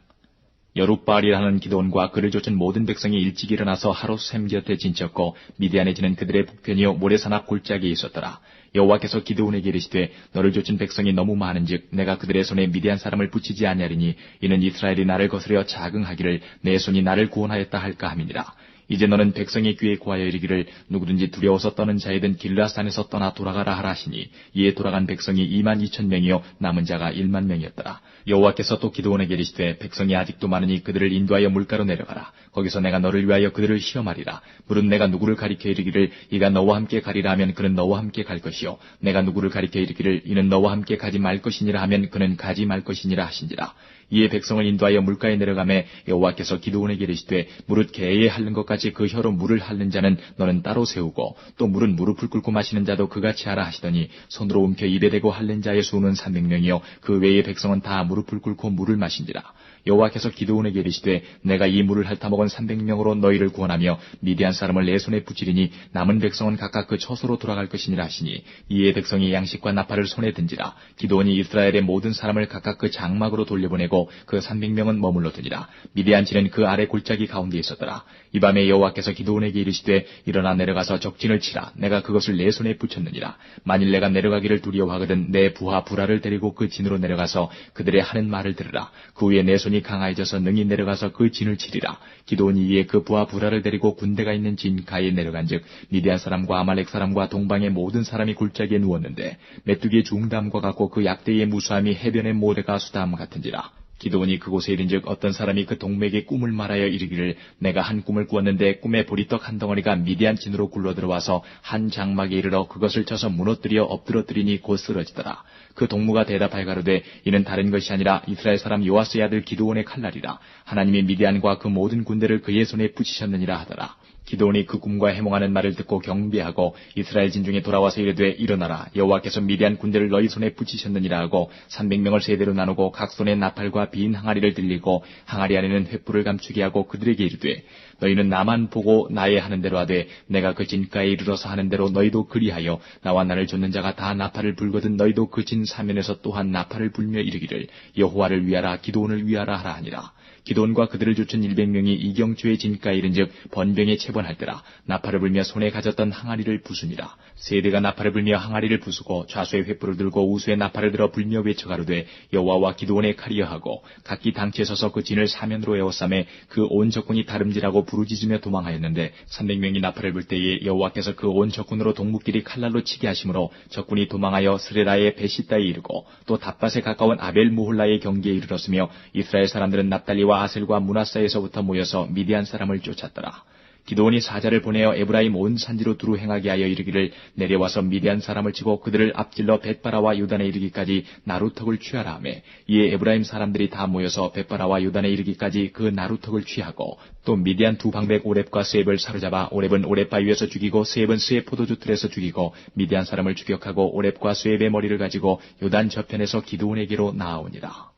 여룻바알이라는 기드온과 그를 쫓은 모든 백성이 일찍 일어나서 하루 샘 곁에 진쳤고 미디안에 지는 그들의 북편이요 모래산 앞 골짜기에 있었더라. 여호와께서 기드온에게 이르시되 너를 쫓은 백성이 너무 많은즉 내가 그들의 손에 미디안 사람을 붙이지 아니하리니 이는 이스라엘이 나를 거스려 자긍하기를 내 손이 나를 구원하였다 할까 함이니라. 이제 너는 백성의 귀에 구하여 이르기를 누구든지 두려워서 떠는 자이든 길라산에서 떠나 돌아가라 하라 하시니 이에 돌아간 백성이 22,000명이요 남은 자가 10,000명이었더라. 여호와께서 또 기드온에게 이르시되 백성이 아직도 많으니 그들을 인도하여 물가로 내려가라. 거기서 내가 너를 위하여 그들을 시험하리라. 물은 내가 누구를 가리켜 이르기를 이가 너와 함께 가리라 하면 그는 너와 함께 갈 것이요 내가 누구를 가리켜 이르기를 이는 너와 함께 가지 말 것이니라 하면 그는 가지 말 것이니라 하신지라. 이에 백성을 인도하여 물가에 내려가매 여호와께서 기드온에게 이르시되 무릇 개에 핥는 것 같이 그 혀로 물을 핥는 자는 너는 따로 세우고 또 물은 무릎을 꿇고 마시는 자도 그같이 하라 하시더니 손으로 움켜 입에 대고 핥는 자의 수는 300명이요 그 외의 백성은 다 무릎을 꿇고 물을 마신지라. 여호와께서 기드온에게 이르시되 내가 이 물을 핥아먹은 300명으로 너희를 구원하며 미디안 사람을 내 손에 붙이리니 남은 백성은 각각 그 처소로 돌아갈 것이니라 하시니 이에 백성이 양식과 나팔을 손에 든지라. 기드온이 이스라엘의 모든 사람을 각각 그 장막으로 돌려보내고 그 300명은 머물러드니라. 미디안 진은 그 아래 골짜기 가운데 있었더라. 이 밤에 여호와께서 기드온에게 이르시되 일어나 내려가서 적진을 치라. 내가 그것을 내 손에 붙였느니라. 만일 내가 내려가기를 두려워하거든 내 부하 부라를 데리고 그 진으로 내려가서 그들의 하는 말을 들으라. 그 후에 내 손이 강하여져서 능히 내려가서 그 진을 치리라. 기드온이 이에 그 부하 부라를 데리고 군대가 있는 진 가에 내려간즉 미디안 사람과 아말렉 사람과 동방의 모든 사람이 골짜기에 누웠는데 메뚜기의 중담과 같고 그 약대의 무수함이 해변의 모래가 수담 같은지라. 기드온이 그곳에 이른즉 어떤 사람이 그 동맥에 꿈을 말하여 이르기를 내가 한 꿈을 꾸었는데 꿈에 보리떡 한 덩어리가 미디안 진으로 굴러들어와서 한 장막에 이르러 그것을 쳐서 무너뜨려 엎드러뜨리니 곧 쓰러지더라. 그 동무가 대답하여 가로되 이는 다른 것이 아니라 이스라엘 사람 요아스의 아들 기드온의 칼날이라. 하나님이 미디안과 그 모든 군대를 그의 손에 붙이셨느니라 하더라. 기드온이 그 꿈과 해몽하는 말을 듣고 경배하고 이스라엘 진중에 돌아와서 이르되 일어나라 여호와께서 미디안 군대를 너희 손에 붙이셨느니라 하고 300명을 세대로 나누고 각 손에 나팔과 빈 항아리를 들리고 항아리 안에는 횃불을 감추게 하고 그들에게 이르되 너희는 나만 보고 나의 하는 대로 하되 내가 그 진가에 이르러서 하는 대로 너희도 그리하여 나와 나를 좇는 자가 다 나팔을 불거든 너희도 그 진 사면에서 또한 나팔을 불며 이르기를 여호와를 위하라 기드온을 위하라 하라 하니라. 기드온과 그들을 쫓은 100명이 이경주의 진가에 이른즉 번병에 체번할 때라. 나팔을 불며 손에 가졌던 항아리를 부수니라. 세대가 나팔을 불며 항아리를 부수고 좌수의 횃불을 들고 우수의 나팔을 들어 불며 외쳐가로되 여호와와 기드온의 칼이여 하고 각기 당치에 서서 그 진을 사면으로 에워싸매 그 온 적군이 다름질하고 부르짖으며 도망하였는데 300명이 나팔을 불 때에 여호와께서 그 온 적군으로 동무끼리 칼날로 치게 하심으로 적군이 도망하여 스레라의 베시다에 이르고 또 답밭에 가까운 아벨 무홀라의 경계에 이르렀으며 이스라엘 사람들은 납달리와 아셀과 므낫사에서부터 모여서 미디안 사람을 쫓았더라. 기드온이 사자를 보내어 에브라임 온 산지로 두루 행하게 하여 이르기를 내려와서 미디안 사람을 치고 그들을 앞질러 벳바라와 요단에 이르기까지 나루턱을 취하라 하며 이에 에브라임 사람들이 다 모여서 벳바라와 요단에 이르기까지 그 나루턱을 취하고 또 미디안 두 방백 오렙과 스웹을 사로잡아 오렙은 오렙바위에서 죽이고 스웹은 스웹 포도주 틀에서 죽이고 미디안 사람을 추격하고 오렙과 스웹의 머리를 가지고 요단 저편에서 기드온에게로 나아오니라.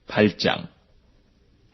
8장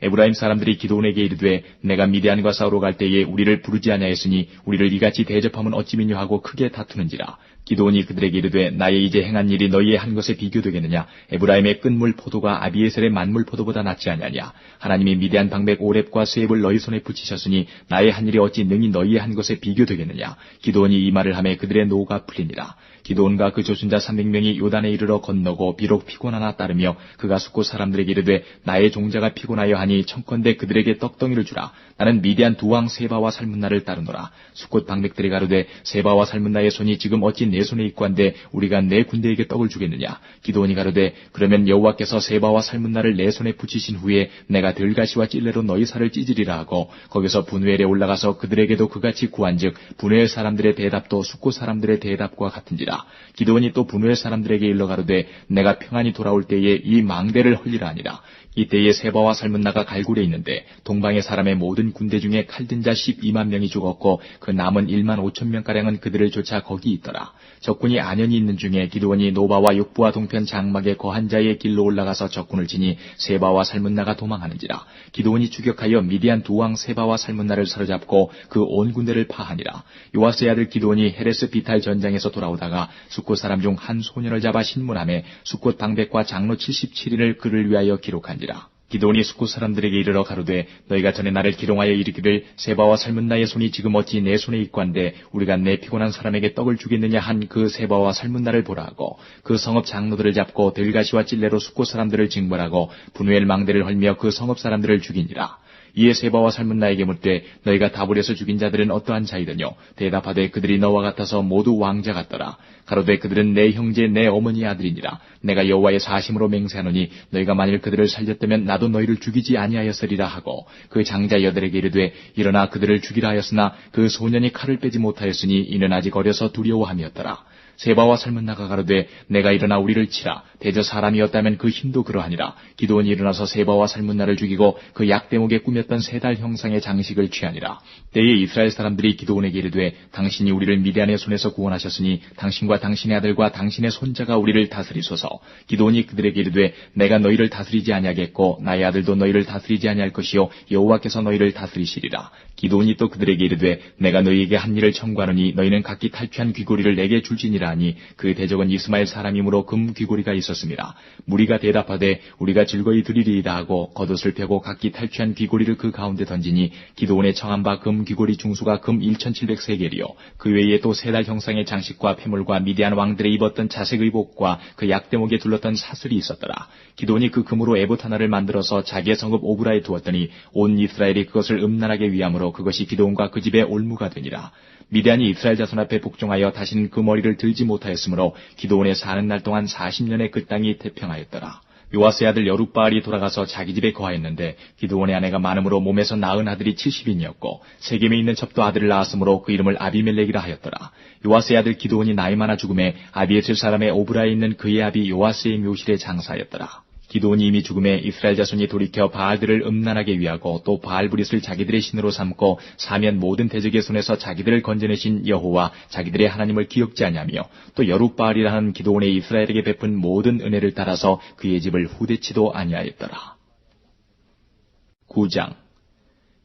에브라임 사람들이 기드온에게 이르되 내가 미디안과 싸우러 갈 때에 우리를 부르지 아니하였으니 우리를 이같이 대접하면 어찌미뇨 하고 크게 다투는지라. 기드온이 그들에게 이르되 나의 이제 행한 일이 너희의 한 것에 비교되겠느냐. 에브라임의 끝물 포도가 아비에셀의 만물 포도보다 낫지 아니하냐. 하나님이 미디안 방백 오렙과 스웹을 너희 손에 붙이셨으니 나의 한 일이 어찌 능히 너희의 한 것에 비교되겠느냐. 기드온이 이 말을 하매 그들의 노가 풀리니라. 기드온과 그 조순자 300명이 요단에 이르러 건너고 비록 피곤하나 따르며 그가 숫곳 사람들에게 이르되 나의 종자가 피곤하여 하니 청컨대 그들에게 떡덩이를 주라. 나는 미디안 두 왕 세바와 살문나를 따르노라. 숫곳 방백들이 가로되 세바와 살문나의 손이 지금 어찌 내 손에 있고 한데 우리가 내 군대에게 떡을 주겠느냐. 기드온이 가로되 그러면 여호와께서 세바와 살문나를 내 손에 붙이신 후에 내가 들가시와 찔레로 너희 살을 찢으리라 하고 거기서 분회엘에 올라가서 그들에게도 그같이 구한즉 분회엘 사람들의 대답도 숫곳 사람들의 대답과 같은지라. 기드온이 또 분회엘 사람들에게 일러 가로되 내가 평안히 돌아올 때에 이 망대를 헐리라 하니라. 이때에 세바와 살문나가 갈굴에 있는데 동방의 사람의 모든 군대 중에 칼든 자 12만 명이 죽었고 그 남은 1만 5천 명가량은 그들을 쫓아 거기 있더라. 적군이 안연히 있는 중에 기드온이 노바와 욕부와 동편 장막의 거한 자의 길로 올라가서 적군을 치니 세바와 살문나가 도망하는지라. 기드온이 추격하여 미디안 두 왕 세바와 살문나를 사로잡고 그 온 군대를 파하니라. 요아스의 아들 기드온이 헤레스 비탈 전장에서 돌아오다가 숫곳 사람 중 한 소년을 잡아 신문함에 숫곳 방백과 장로 77인을 그를 위하여 기록한지라. 기드온이 숫곳 사람들에게 이르러 가로되 너희가 전에 나를 기롱하여 이르기를 세바와 살문나의 손이 지금 어찌 내 손에 있고 한데 우리가 내 피곤한 사람에게 떡을 주겠느냐 한 그 세바와 살문나를 보라 하고 그 성읍 장로들을 잡고 들가시와 찔레로 숫곳 사람들을 징벌하고 분회엘 망대를 헐며 그 성읍 사람들을 죽이니라. 이에 세바와 살문나에게 묻되 너희가 다불에서 죽인 자들은 어떠한 자이더뇨. 대답하되 그들이 너와 같아서 모두 왕자 같더라. 가로되 그들은 내 형제 내 어머니의 아들이니라. 내가 여호와의 사심으로 맹세하노니 너희가 만일 그들을 살렸다면 나도 너희를 죽이지 아니하였으리라 하고 그 장자 여들에게 이르되 일어나 그들을 죽이라 하였으나 그 소년이 칼을 빼지 못하였으니 이는 아직 어려서 두려워함이었더라. 세바와 살문나가 가로되 내가 일어나 우리를 치라. 대저 사람이었다면 그 힘도 그러하니라. 기드온이 일어나서 세바와 살문나를 죽이고 그 약대목에 꾸몄던 세 달 형상의 장식을 취하니라. 때에 이스라엘 사람들이 기드온에게 이르되 당신이 우리를 미디안의 손에서 구원하셨으니 당신과 당신의 아들과 당신의 손자가 우리를 다스리소서. 기드온이 그들에게 이르되 내가 너희를 다스리지 아니하겠고 나의 아들도 너희를 다스리지 아니할 것이요 여호와께서 너희를 다스리시리라. 기드온이 또 그들에게 이르되 내가 너희에게 한 일을 청구하노니 너희는 각기 탈취한 귀고리를 내게 줄지니라 하니 그 대적은 이스마엘 사람이므로 금 귀고리가 있었습니다. 무리가 대답하되 우리가 즐거이 드리리이다 하고 겉옷을 펴고 각기 탈취한 귀고리를 그 가운데 던지니 기드온의 청한 바 금 귀고리 중수가 금 1700세겔이요 그 외에 또 세 달 형상의 장식과 폐물과 미디안 왕들의 입었던 자색 의복과 그 약대목에 둘렀던 사슬이 있었더라. 기드온이 그 금으로 에봇 하나를 만들어서 자기의 성읍 오브라에 두었더니 온 이스라엘이 그것을 음란하게 위함으로 그것이 기드온과 그 집의 올무가 되니라. 미디안이 이스라엘 자손 앞에 복종하여 다시는 그 머리를 들지 못하였으므로 기드온의 사는 날 동안 40년의 그 땅이 태평하였더라. 요아스의 아들 여룻바알이 돌아가서 자기 집에 거하였는데 기드온의 아내가 많음으로 몸에서 낳은 아들이 70인이었고 세겜에 있는 첩도 아들을 낳았으므로 그 이름을 아비멜렉이라 하였더라. 요아스의 아들 기드온이 나이 많아 죽음에 아비에셀 사람의 오브라에 있는 그의 아비 요아스의 묘실에 장사하였더라. 기드온이 이미 죽음에 이스라엘 자손이 돌이켜 바알들을 음란하게 위하고 또 바알브릿을 자기들의 신으로 삼고 사면 모든 대적의 손에서 자기들을 건져내신 여호와 자기들의 하나님을 기억지 아니하며 또 여룻바알이라는 기드온의 이스라엘에게 베푼 모든 은혜를 따라서 그의 집을 후대치도 아니하였더라. 9장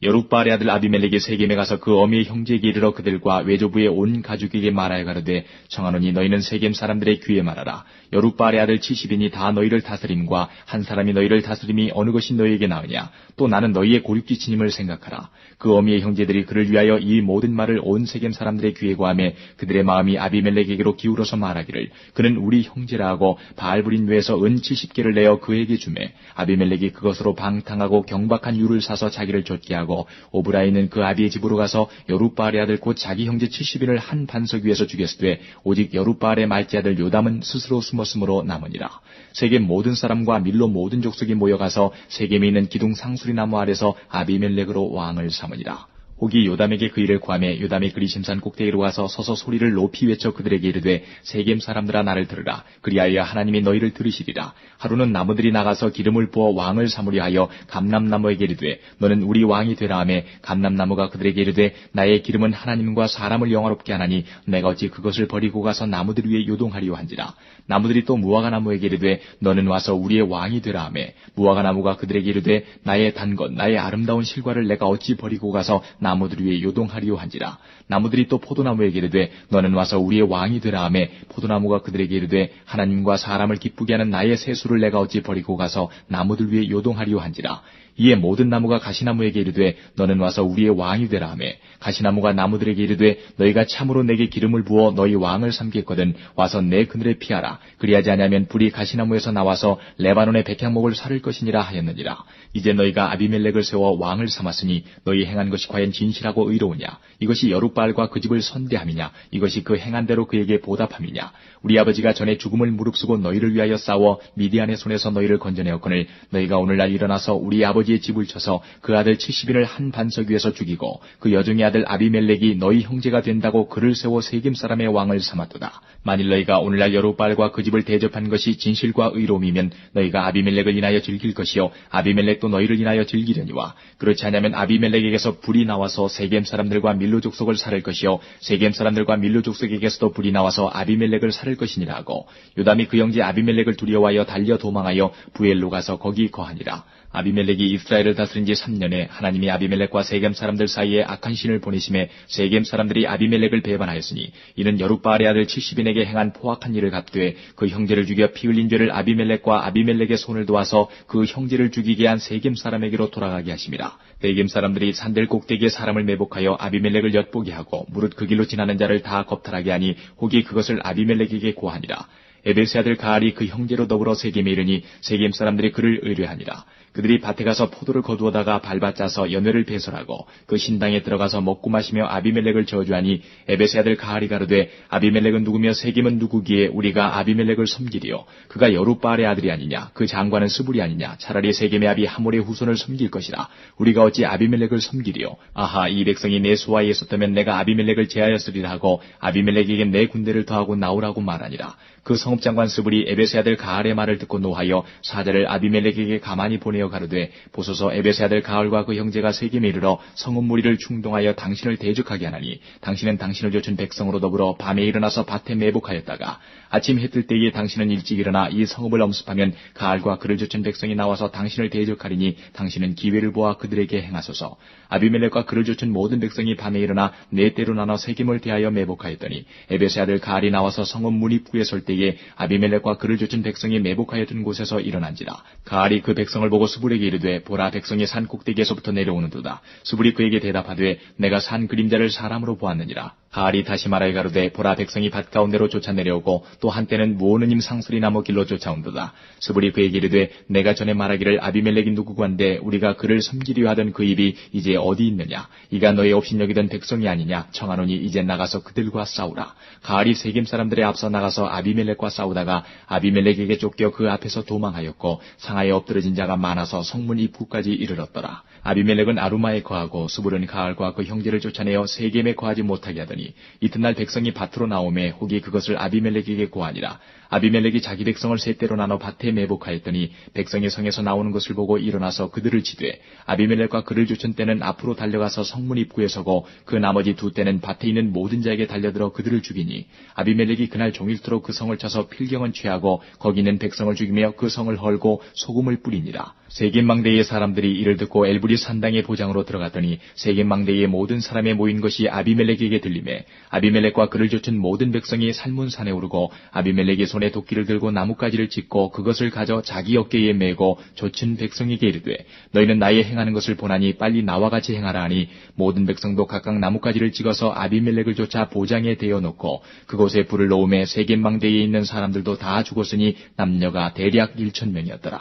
여룻바알의 아들 아비멜렉이 세겜에 가서 그 어미의 형제에게 이르러 그들과 외조부의 온 가족에게 말하여 가로되 청하노니 너희는 세겜 사람들의 귀에 말하라. 여룻바알의 아들 70인이 다 너희를 다스림과 한 사람이 너희를 다스림이 어느 것이 너희에게 나으냐. 또 나는 너희의 고륙지친임을 생각하라. 그 어미의 형제들이 그를 위하여 이 모든 말을 온 세겜 사람들의 귀에 고하매 그들의 마음이 아비멜렉에게로 기울어서 말하기를 그는 우리 형제라 하고 바알브린 외에서 은 70개를 내어 그에게 주매 아비멜렉이 그것으로 방탕하고 경박한 유를 사서 자기를 좇게 하고 오브라에 있는 그 아비의 집으로 가서 여룻바알의 아들 곧 자기 형제 70인을 한 반석 위에서 죽였으되 오직 여룻바알의 말째 아들 요담은 스스로 숨었으므로 남으니라. 세겜 모든 사람과 밀로 모든 족속이 모여가서 세겜에 있는 기둥 상수리 나무 아래서 아비멜렉으로 왕을 삼으니라. 혹이 요담에게 그 일을 구하매 요담이 그리심산 꼭대기로 가서 서서 소리를 높이 외쳐 그들에게 이르되 세겜 사람들아 나를 들으라. 그리하여 하나님이 너희를 들으시리라. 하루는 나무들이 나가서 기름을 부어 왕을 삼으려 하여 감람나무에게 이르되 너는 우리 왕이 되라 하매 감람나무가 그들에게 이르되 나의 기름은 하나님과 사람을 영화롭게 하나니 내가 어찌 그것을 버리고 가서 나무들 위에 요동하리요 한지라. 나무들이 또 무화과나무에게 이르되 너는 와서 우리의 왕이 되라 하매 무화과나무가 그들에게 이르되 나의 단것 나의 아름다운 실과를 내가 어찌 버리고 가서 나무들 위에 요동하리요 한지라. 나무들이 또 포도나무에게 이르되 너는 와서 우리의 왕이 되라 하매 포도나무가 그들에게 이르되 하나님과 사람을 기쁘게 하는 나의 세수를 내가 어찌 버리고 가서 나무들 위에 요동하리요 한지라. 이에 모든 나무가 가시나무에게 이르되 너는 와서 우리의 왕이 되라 하매 가시나무가 나무들에게 이르되 너희가 참으로 내게 기름을 부어 너희 왕을 삼겠거든 와서 내 그늘에 피하라. 그리하지 아니하면 불이 가시나무에서 나와서 레바논의 백향목을 사를 것이니라 하였느니라. 이제 너희가 아비멜렉을 세워 왕을 삼았으니 너희 행한 것이 과연 진실하고 의로우냐? 이것이 여룻바알과 그 집을 선대함이냐? 이것이 그 행한 대로 그에게 보답함이냐? 우리 아버지가 전에 죽음을 무릅쓰고 너희를 위하여 싸워 미디안의 손에서 너희를 건져내었거늘 너희가 오늘날 일어나서 우리 아버지의 집을 쳐서 그 아들 70인을 한 반석 위에서 죽이고 그 여종의 아들 아비멜렉이 너희 형제가 된다고 그를 세워 세겜 사람의 왕을 삼았도다. 만일 너희가 오늘날 여룻바알과 그 집을 대접한 것이 진실과 의로움이면 너희가 아비멜렉을 인하여 즐길 것이요 아비멜렉도 너희를 인하여 즐기려니와 그렇지 않으면 아비멜렉에게서 불이 나와서 세겜 사람들과 밀로 족속을 살을 것이요 세겜 사람들과 밀로 족속에게서도 불이 나와서 아비멜렉을 살을 것이니라 하고 요담이 그 형제 아비멜렉을 두려워하여 달려 도망하여 부엘로 가서 거기 거하니라. 아비멜렉이 이스라엘을 다스린 지 3년에 하나님이 아비멜렉과 세겜 사람들 사이에 악한 신을 보내심에 세겜 사람들이 아비멜렉을 배반하였으니 이는 여룻바알의 아들 70인에게 행한 포악한 일을 갚되 그 형제를 죽여 피 흘린 죄를 아비멜렉과 아비멜렉의 손을 도와서 그 형제를 죽이게 한 세겜 사람에게로 돌아가게 하심이라. 세겜 사람들이 산들 꼭대기에 사람을 매복하여 아비멜렉을 엿보게 하고 무릇 그 길로 지나는 자를 다 겁탈하게 하니 혹이 그것을 아비멜렉에게 고하니라. 에베스의 아들 가알이 그 형제로 더불어 세겜에 이르니 세겜 사람들이 그를 의뢰하니라. 그들이 밭에 가서 포도를 거두어다가 밟아짜서 연회를 배설하고 그 신당에 들어가서 먹고 마시며 아비멜렉을 저주하니 에베스의 아들 가알이 가로되 아비멜렉은 누구며 세겜은 누구기에 우리가 아비멜렉을 섬기리요. 그가 여룻바알의 아들이 아니냐. 그 장관은 스불이 아니냐. 차라리 세겜의 아비 하몰의 후손을 섬길 것이라. 우리가 어찌 아비멜렉을 섬기리요. 아하 이 백성이 내 수하에 있었다면 내가 아비멜렉을 제하였으리라 하고 아비멜렉에게 내 군대를 더하고 나오라고 말하니라. 그 성읍장관 스불이 에베스의 아들 가알의 말을 듣고 노하여 사자를 아비멜렉에게 가만히 보내어 가로되 보소서 에베스의 아들 가알과 그 형제가 세겜에 이르러 성읍 무리를 충동하여 당신을 대적하게 하나니 당신은 당신을 좇은 백성으로 더불어 밤에 일어나서 밭에 매복하였다가 아침 해 뜰 때에 당신은 일찍 일어나 이 성읍을 엄습하면 가알과 그를 좇은 백성이 나와서 당신을 대적하리니 당신은 기회를 보아 그들에게 행하소서. 아비멜렉과 그를 좇은 모든 백성이 밤에 일어나 네 때로 나눠 세겜을 대하여 매복하였더니 에베스의 아들 가알이 나와서 성읍 문 입구에 설 때에 아비멜렉과 그를 좇은 백성이 매복하였던 곳에서 일어난지라. 가알이 그 백성을 보고 스불에게 이르되 보라 백성이 산 꼭대기에서부터 내려오는도다. 스불이 그에게 대답하되 내가 산 그림자를 사람으로 보았느니라. 가알이 다시 말하여 가로되 보라 백성이 밭 가운데로 쫓아 내려오고 또 한때는 무오느님 상수리 나무 길로 쫓아온도다. 스불이 그에게 이르되 내가 전에 말하기를 아비멜렉이 누구건데 우리가 그를 섬기려 하던 그 입이 이제 어디 있느냐. 이가 너의 업신여기던 백성이 아니냐. 청하노니 이제 나가서 그들과 싸우라. 가알이 세겜 사람들의 앞서 나가서 아비멜렉과 싸우다가 아비멜렉에게 쫓겨 그 앞에서 도망하였고 상하에 엎드러진 자가 많아서 성문 입구까지 이르렀더라. 아비멜렉은 아루마에 거하고 스불은 가알과 그 형제를 쫓아내어 세겜에 거하지 못하게 하더니 이튿날 백성이 밭으로 나오매 혹이 그것을 아비멜렉에게 고하니라. 아비멜렉이 자기 백성을 세 때로 나눠 밭에 매복하였더니 백성이 성에서 나오는 것을 보고 일어나서 그들을 치되 아비멜렉과 그를 쫓은 때는 앞으로 달려가서 성문 입구에 서고 그 나머지 두 때는 밭에 있는 모든 자에게 달려들어 그들을 죽이니 아비멜렉이 그날 종일토록 그 성을 쳐서 필경은 취하고 거기 있는 백성을 죽이며 그 성을 헐고 소금을 뿌리니라. 세겜 망대의 사람들이 이를 듣고 엘브리 산당의 보장으로 들어갔더니 세겜 망대의 모든 사람의 모인 것이 아비멜렉에게 들리매 아비멜렉과 그를 쫓은 모든 백성이 살문산에 오르고 아비멜렉이 손에 도끼를 들고 나뭇가지를 찢고 그것을 가져 자기 어깨에 메고 쫓은 백성에게 이르되 너희는 나의 행하는 것을 보나니 빨리 나와 같이 행하라 하니 모든 백성도 각각 나뭇가지를 찍어서 아비멜렉을 쫓아 보장에 대어 놓고 그곳에 불을 놓음에 세겜 망대에 있는 사람들도 다 죽었으니 남녀가 대략 1,000명이었더라.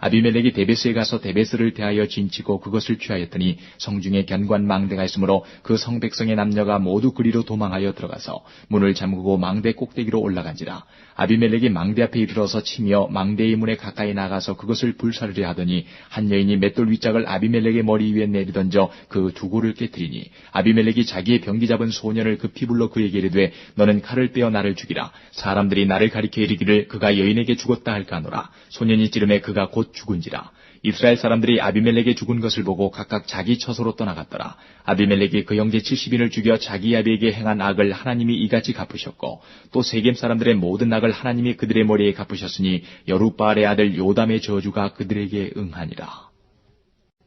아비멜렉이 데베스에 가서 데베스를 대하여 진치고 그것을 취하였더니 성중에 견관 망대가 있으므로 그 성 백성의 남녀가 모두 그리로 도망하여 들어가서 문을 잠그고 망대 꼭대기로 올라간지라. 아비멜렉이 망대 앞에 이르러서 치며 망대의 문에 가까이 나가서 그것을 불사르려 하더니 한 여인이 맷돌 윗짝을 아비멜렉의 머리 위에 내리던져 그 두고를 깨뜨리니 아비멜렉이 자기의 병기 잡은 소년을 급히 불러 그에게 이르되 너는 칼을 빼어 나를 죽이라. 사람들이 나를 가리켜 이르기를 그가 여인에게 죽었다 할까노라. 소년이 찌름에 그가 곧 죽은지라. 이스라엘 사람들이 아비멜렉이 죽은 것을 보고 각각 자기 처소로 떠나갔더라. 아비멜렉이 그 형제 70인을 죽여 자기 아비에게 행한 악을 하나님이 이같이 갚으셨고 또 세겜 사람들의 모든 악을 하나님이 그들의 머리에 갚으셨으니 여룻바알의 아들 요담의 저주가 그들에게 응하니라.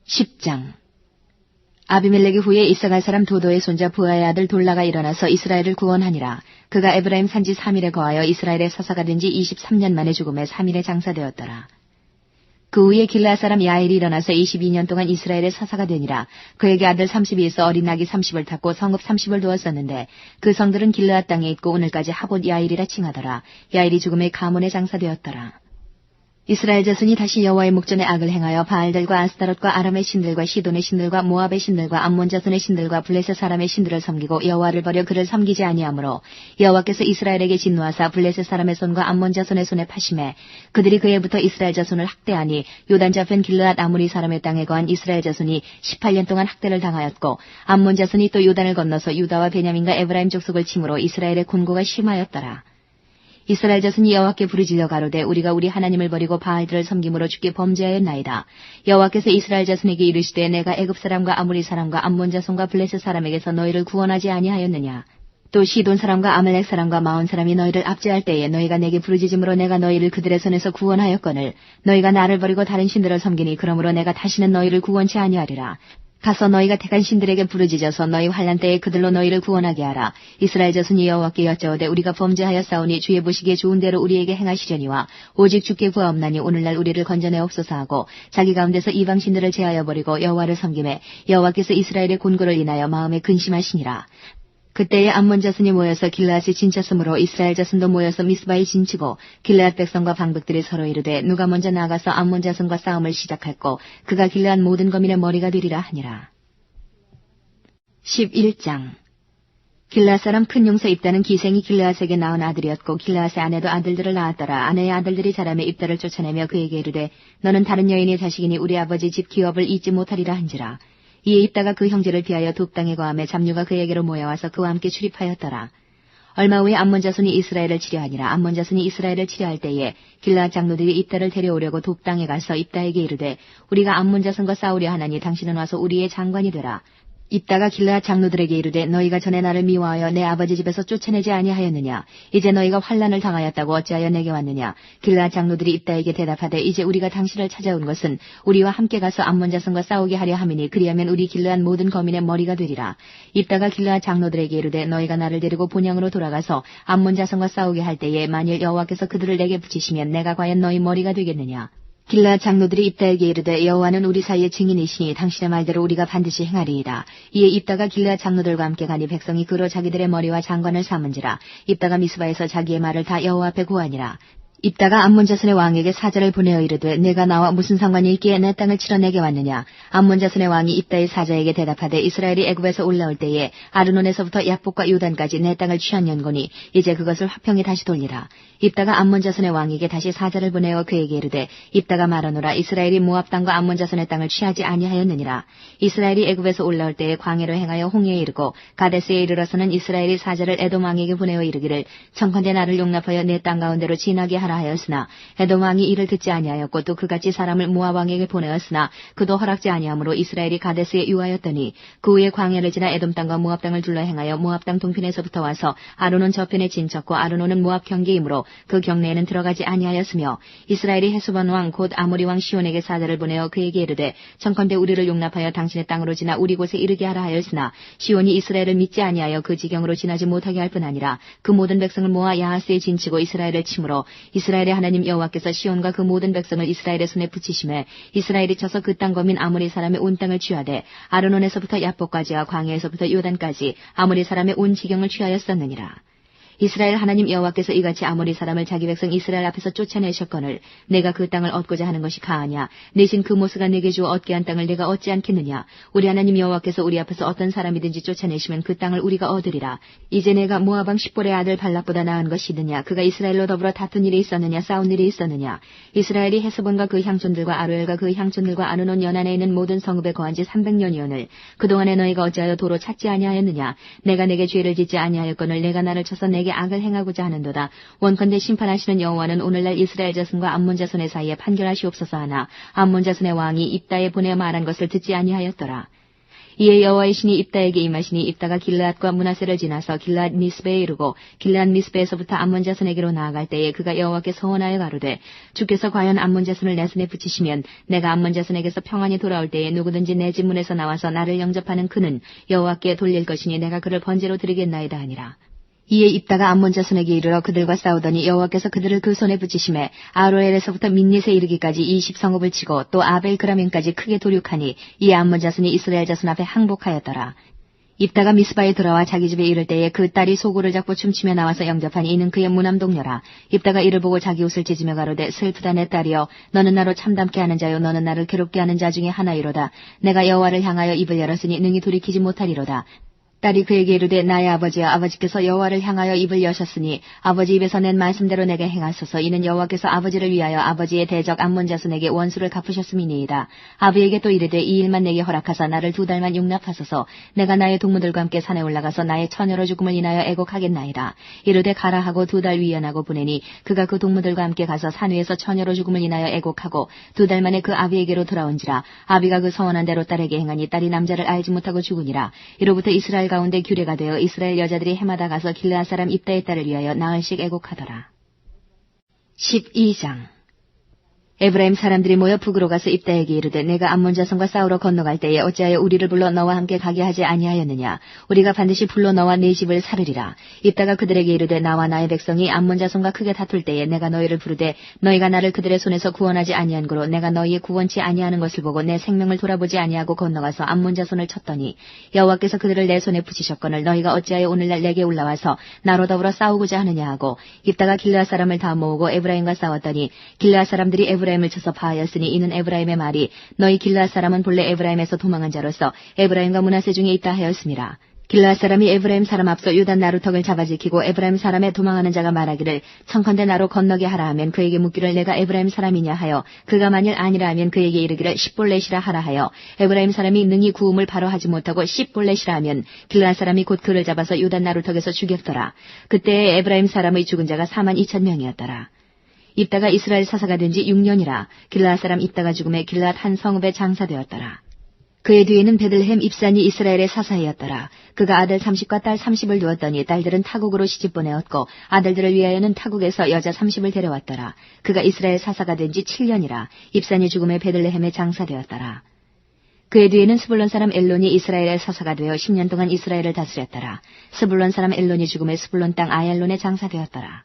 10장. 아비멜렉이 후에 이사갈 사람 도도의 손자 부하의 아들 돌라가 일어나서 이스라엘을 구원하니라. 그가 에브라임 산지 3일에 거하여 이스라엘의 사사가 된 지 23년 만에 죽음에 3일에 장사되었더라. 그 후에 길르앗 사람 야일이 일어나서 22년 동안 이스라엘의 사사가 되니라. 그에게 아들 30이 있어 어린 낙이 30을 탔고 성읍 30을 두었었는데 그 성들은 길르앗 땅에 있고 오늘까지 하봇 야일이라 칭하더라. 야일이 죽음에 가문에 장사되었더라. 이스라엘 자손이 다시 여호와의 목전에 악을 행하여 바알들과 아스타롯과 아람의 신들과 시돈의 신들과 모압의 신들과 암몬 자손의 신들과 블레셋 사람의 신들을 섬기고 여호와를 버려 그를 섬기지 아니하므로 여호와께서 이스라엘에게 진노하사 블레셋 사람의 손과 암몬 자손의 손에 파심해 그들이 그에부터 이스라엘 자손을 학대하니 요단 저편 길르앗 아무리 사람의 땅에 거한 이스라엘 자손이 18년 동안 학대를 당하였고 암몬 자손이 또 요단을 건너서 유다와 베냐민과 에브라임 족속을 침으로 이스라엘의 곤고가 심하였더라. 이스라엘 자손이 여호와께 부르짖어 가로되 우리가 우리 하나님을 버리고 바알들을 섬김으로 주께 범죄하였나이다. 여호와께서 이스라엘 자손에게 이르시되 내가 애굽 사람과 아무리 사람과 암몬 자손과 블레셋 사람에게서 너희를 구원하지 아니하였느냐. 또 시돈 사람과 아말렉 사람과 마온 사람이 너희를 압제할 때에 너희가 내게 부르짖음으로 내가 너희를 그들의 손에서 구원하였거늘 너희가 나를 버리고 다른 신들을 섬기니 그러므로 내가 다시는 너희를 구원치 아니하리라. 가서 너희가 택한 신들에게 부르짖어서 너희 환난 때에 그들로 너희를 구원하게 하라. 이스라엘 자손이 여호와께 여짜오되 우리가 범죄하였사오니 주의 보시기에 좋은 대로 우리에게 행하시려니와 오직 주께 구하옵나니 오늘날 우리를 건져내옵소서 하고 자기 가운데서 이방 신들을 제하여 버리고 여호와를 섬기매 여호와께서 이스라엘의 곤고를 인하여 마음에 근심하시니라. 그때에 암몬 자손이 모여서 길르앗에 진쳤으므로 이스라엘 자손도 모여서 미스바에 진치고 길르앗 백성과 방백들이 서로 이르되 누가 먼저 나가서 암몬 자손과 싸움을 시작할꼬 그가 길르앗 모든 거민의 머리가 되리라 하니라. 11장 길르앗 사람 큰 용사 입다는 기생이 길르앗에게 낳은 아들이었고 길르앗의 아내도 아들들을 낳았더라. 아내의 아들들이 자라매 입다를 쫓아내며 그에게 이르되 너는 다른 여인의 자식이니 우리 아버지 집 기업을 잊지 못하리라 한지라. 이에 입다가 그 형제를 피하여 둣 땅에 거하매 잡류가 그에게로 모여와서 그와 함께 출입하였더라. 얼마 후에 암몬 자손이 이스라엘을 치려하니라. 암몬 자손이 이스라엘을 치려할 때에 길르앗 장로들이 입다를 데려오려고 둣 땅에 가서 입다에게 이르되 우리가 암몬 자손과 싸우려 하나니 당신은 와서 우리의 장관이 되라. 입다가 길르앗 장로들에게 이르되 너희가 전에 나를 미워하여 내 아버지 집에서 쫓아내지 아니하였느냐. 이제 너희가 환난을 당하였다고 어찌하여 내게 왔느냐. 길르앗 장로들이 입다에게 대답하되 이제 우리가 당신을 찾아온 것은 우리와 함께 가서 암몬 자손과 싸우게 하려 함이니 그리하면 우리 길르앗 모든 거민의 머리가 되리라. 입다가 길르앗 장로들에게 이르되 너희가 나를 데리고 본향으로 돌아가서 암몬 자손과 싸우게 할 때에 만일 여호와께서 그들을 내게 붙이시면 내가 과연 너희 머리가 되겠느냐. 길르앗 장로들이 입다에게 이르되 여호와는 우리 사이의 증인이시니 당신의 말대로 우리가 반드시 행하리이다. 이에 입다가 길르앗 장로들과 함께 가니 백성이 그로 자기들의 머리와 장관을 삼은지라. 입다가 미스바에서 자기의 말을 다 여호와 앞에 고하니라. 입다가 암몬 자손의 왕에게 사자를 보내어 이르되 내가 나와 무슨 상관이 있기에 내 땅을 치러 내게 왔느냐. 암몬 자손의 왕이 입다의 사자에게 대답하되 이스라엘이 애굽에서 올라올 때에 아르논에서부터 야복과 요단까지 내 땅을 취한 연고니 이제 그것을 화평히 다시 돌리라. 입다가 암몬 자손의 왕에게 다시 사자를 보내어 그에게 이르되 입다가 말하노라. 이스라엘이 모압 땅과 암몬 자손의 땅을 취하지 아니하였느니라. 이스라엘이 애굽에서 올라올 때에 광야로 행하여 홍해에 이르고 가데스에 이르러서는 이스라엘이 사자를 에돔 왕에게 보내어 이르기를 청컨대 나를 용납하여 내 땅 가운데로 지나게 하라 하였으나 에돔 왕이 이를 듣지 아니하였고 또 그같이 사람을 모압 왕에게 보내었으나 그도 허락지 아니하므로 이스라엘이 가데스에 유하였더니 그 후에 광야를 지나 에돔 땅과 모압 땅을 둘러 행하여 모압 땅 동편에서부터 와서 아르논 저편에 진쳤고 아르논은 모압 경계이므로 그 경내에는 들어가지 아니하였으며 이스라엘이 헤스본 왕 곧 아모리 왕 시온에게 사자를 보내어 그에게 이르되 청컨대 우리를 용납하여 당신의 땅으로 지나 우리 곳에 이르게 하라 하였으나 시온이 이스라엘을 믿지 아니하여 그 지경으로 지나지 못하게 할 뿐 아니라 그 모든 백성을 모아 야하스에 진치고 이스라엘을 치므로 이스라엘의 하나님 여호와께서 시온과 그 모든 백성을 이스라엘의 손에 붙이심에 이스라엘이 쳐서 그 땅 거민 아모리 사람의 온 땅을 취하되 아르논에서부터 야복까지와 광야에서부터 요단까지 아모리 사람의 온 지경을 취하였었느니라. 이스라엘 하나님 여호와께서 이같이 아모리 사람을 자기 백성 이스라엘 앞에서 쫓아내셨거늘 내가 그 땅을 얻고자 하는 것이 가하냐. 내신 그 모스가 내게 주어 얻게 한 땅을 내가 얻지 않겠느냐. 우리 하나님 여호와께서 우리 앞에서 어떤 사람이든지 쫓아내시면 그 땅을 우리가 얻으리라. 이제 내가 모압 왕 십볼의 아들 발락보다 나은 것이느냐. 그가 이스라엘로 더불어 다툰 일이 있었느냐. 싸운 일이 있었느냐. 이스라엘이 헤스본과 그 향촌들과 아로엘과 그 향촌들과 아르논 연안에 있는 모든 성읍에 거한 지 300년이오늘 그동안에 너희가 어찌하여 도로 찾지 아니하였느냐. 내가 내게 죄를 짓지 아니하였거늘 내가 나를 쳐서 내게 악을 행하고자 하는도다. 원컨대 심판하시는 여호와는 오늘날 이스라엘 자손과 암몬 자손의 사이에 판결하시옵소서 하나 암몬 자손의 왕이 입다에 보내어 말한 것을 듣지 아니하였더라. 이에 여호와의 신이 입다에게 임하시니 입다가 길르앗과 므낫세를 지나서 길르앗 미스베에 이르고 길르앗 미스베에서부터 암몬 자손에게로 나아갈 때에 그가 여호와께 서원하여 가로되 주께서 과연 암몬 자손을 내 손에 붙이시면 내가 암몬 자손에게서 평안히 돌아올 때에 누구든지 내 집 문에서 나와서 나를 영접하는 그는 여호와께 돌릴 것이니 내가 그를 번제로 드리겠나이다 하니라. 이에 입다가 암몬 자손에게 이르러 그들과 싸우더니 여호와께서 그들을 그 손에 붙이심에 아로엘에서부터 민닛에 이르기까지 20성읍을 치고 또 아벨 그라민까지 크게 도륙하니 이에 암몬 자손이 이스라엘 자손 앞에 항복하였더라. 입다가 미스바에 들어와 자기 집에 이를 때에 그 딸이 소고를 잡고 춤추며 나와서 영접하니 이는 그의 무남 동료라. 입다가 이를 보고 자기 옷을 찢으며 가로되 슬프다 내 딸이여 너는 나로 참담케 하는 자요 너는 나를 괴롭게 하는 자 중에 하나이로다. 내가 여호와를 향하여 입을 열었으니 능히 돌이키지 못하리로다. 딸이 그에게 이르되 나의 아버지여 아버지께서 여호와를 향하여 입을 여셨으니 아버지 입에서 낸 말씀대로 내게 행하소서. 이는 여호와께서 아버지를 위하여 아버지의 대적 암몬 자손에게 원수를 갚으셨음이니이다. 아비에게 또 이르되 이 일만 내게 허락하사 나를 2달만 용납하소서. 내가 나의 동무들과 함께 산에 올라가서 나의 처녀로 죽음을 인하여 애곡하겠나이다. 이르되 가라 하고 2달 위언하고 보내니 그가 그 동무들과 함께 가서 산 위에서 처녀로 죽음을 인하여 애곡하고 2달 만에 그 아비에게로 돌아온지라. 아비가 그 서원한 대로 딸에게 행하니 딸이 남자를 알지 못하고 죽으니라. 이로부터 이스라엘 가운데 규례가 되어 이스라엘 여자들이 해마다 가서 길르앗 사람 입다의 딸을 위하여 나흘씩 애곡하더라. 12장 에브라임 사람들이 모여 북으로 가서 입다에게 이르되 내가 암몬 자손과 싸우러 건너갈 때에 어찌하여 우리를 불러 너와 함께 가게 하지 아니하였느냐. 우리가 반드시 불러 너와 네 집을 살으리라. 입다가 그들에게 이르되 나와 나의 백성이 암몬 자손과 크게 다툴 때에 내가 너희를 부르되 너희가 나를 그들의 손에서 구원하지 아니한 고로 내가 너희의 구원치 아니하는 것을 보고 내 생명을 돌아보지 아니하고 건너가서 암몬 자손을 쳤더니 여호와께서 그들을 내 손에 붙이셨거늘 너희가 어찌하여 오늘날 내게 올라와서 나로 더불어 싸우고자 하느냐 하고 입다가 길르앗 사람을 다 모으고 에브라임과 싸웠더니 길르앗 사람들이 에브라임을 쳐서 파하였으니 이는 에브라임의 말이 너희 길르앗 사람은 본래 에브라임에서 도망한 자로서 에브라임과 므낫세 중에 있다 하였습니다. 길르앗 사람이 에브라임 사람 앞서 요단 나루턱을 잡아지키고 에브라임 사람의 도망하는 자가 말하기를 청컨대 나로 건너게 하라 하면 그에게 묻기를 내가 에브라임 사람이냐 하여 그가 만일 아니라 하면 그에게 이르기를 십볼렛이라 하라 하여 에브라임 사람이 능히 구음을 바로 하지 못하고 십볼렛이라 하면 길르앗 사람이 곧 그를 잡아서 요단 나루턱에서 죽였더라. 그때에 에브라임 사람의 죽은 자가 42,000명이었더라. 입다가 이스라엘 사사가 된 지 6년이라 길르앗 사람 입다가 죽음에 길르앗 한 성읍에 장사되었더라. 그의 뒤에는 베들레헴 입산이 이스라엘의 사사이었더라. 그가 아들 30과 딸 30을 두었더니 딸들은 타국으로 시집 보내었고 아들들을 위하여는 타국에서 여자 30을 데려왔더라. 그가 이스라엘 사사가 된 지 7년이라 입산이 죽음에 베들레헴에 장사되었더라. 그의 뒤에는 스불론 사람 엘론이 이스라엘의 사사가 되어 10년 동안 이스라엘을 다스렸더라. 스불론 사람 엘론이 죽음에 스불론 땅 아얄론에 장사되었더라.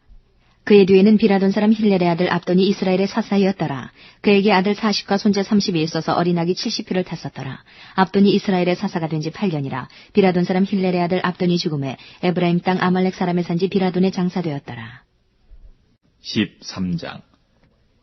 그의 뒤에는 비라돈 사람 힐렐의 아들 압돈이 이스라엘의 사사이었더라. 그에게 아들 40과 손자 30이 있어서 어린아기 70표를 탔었더라. 압돈이 이스라엘의 사사가 된 지 8년이라 비라돈 사람 힐렐의 아들 압돈이 죽음에 에브라임 땅 아말렉 사람의 산지 비라돈에 장사되었더라. 13장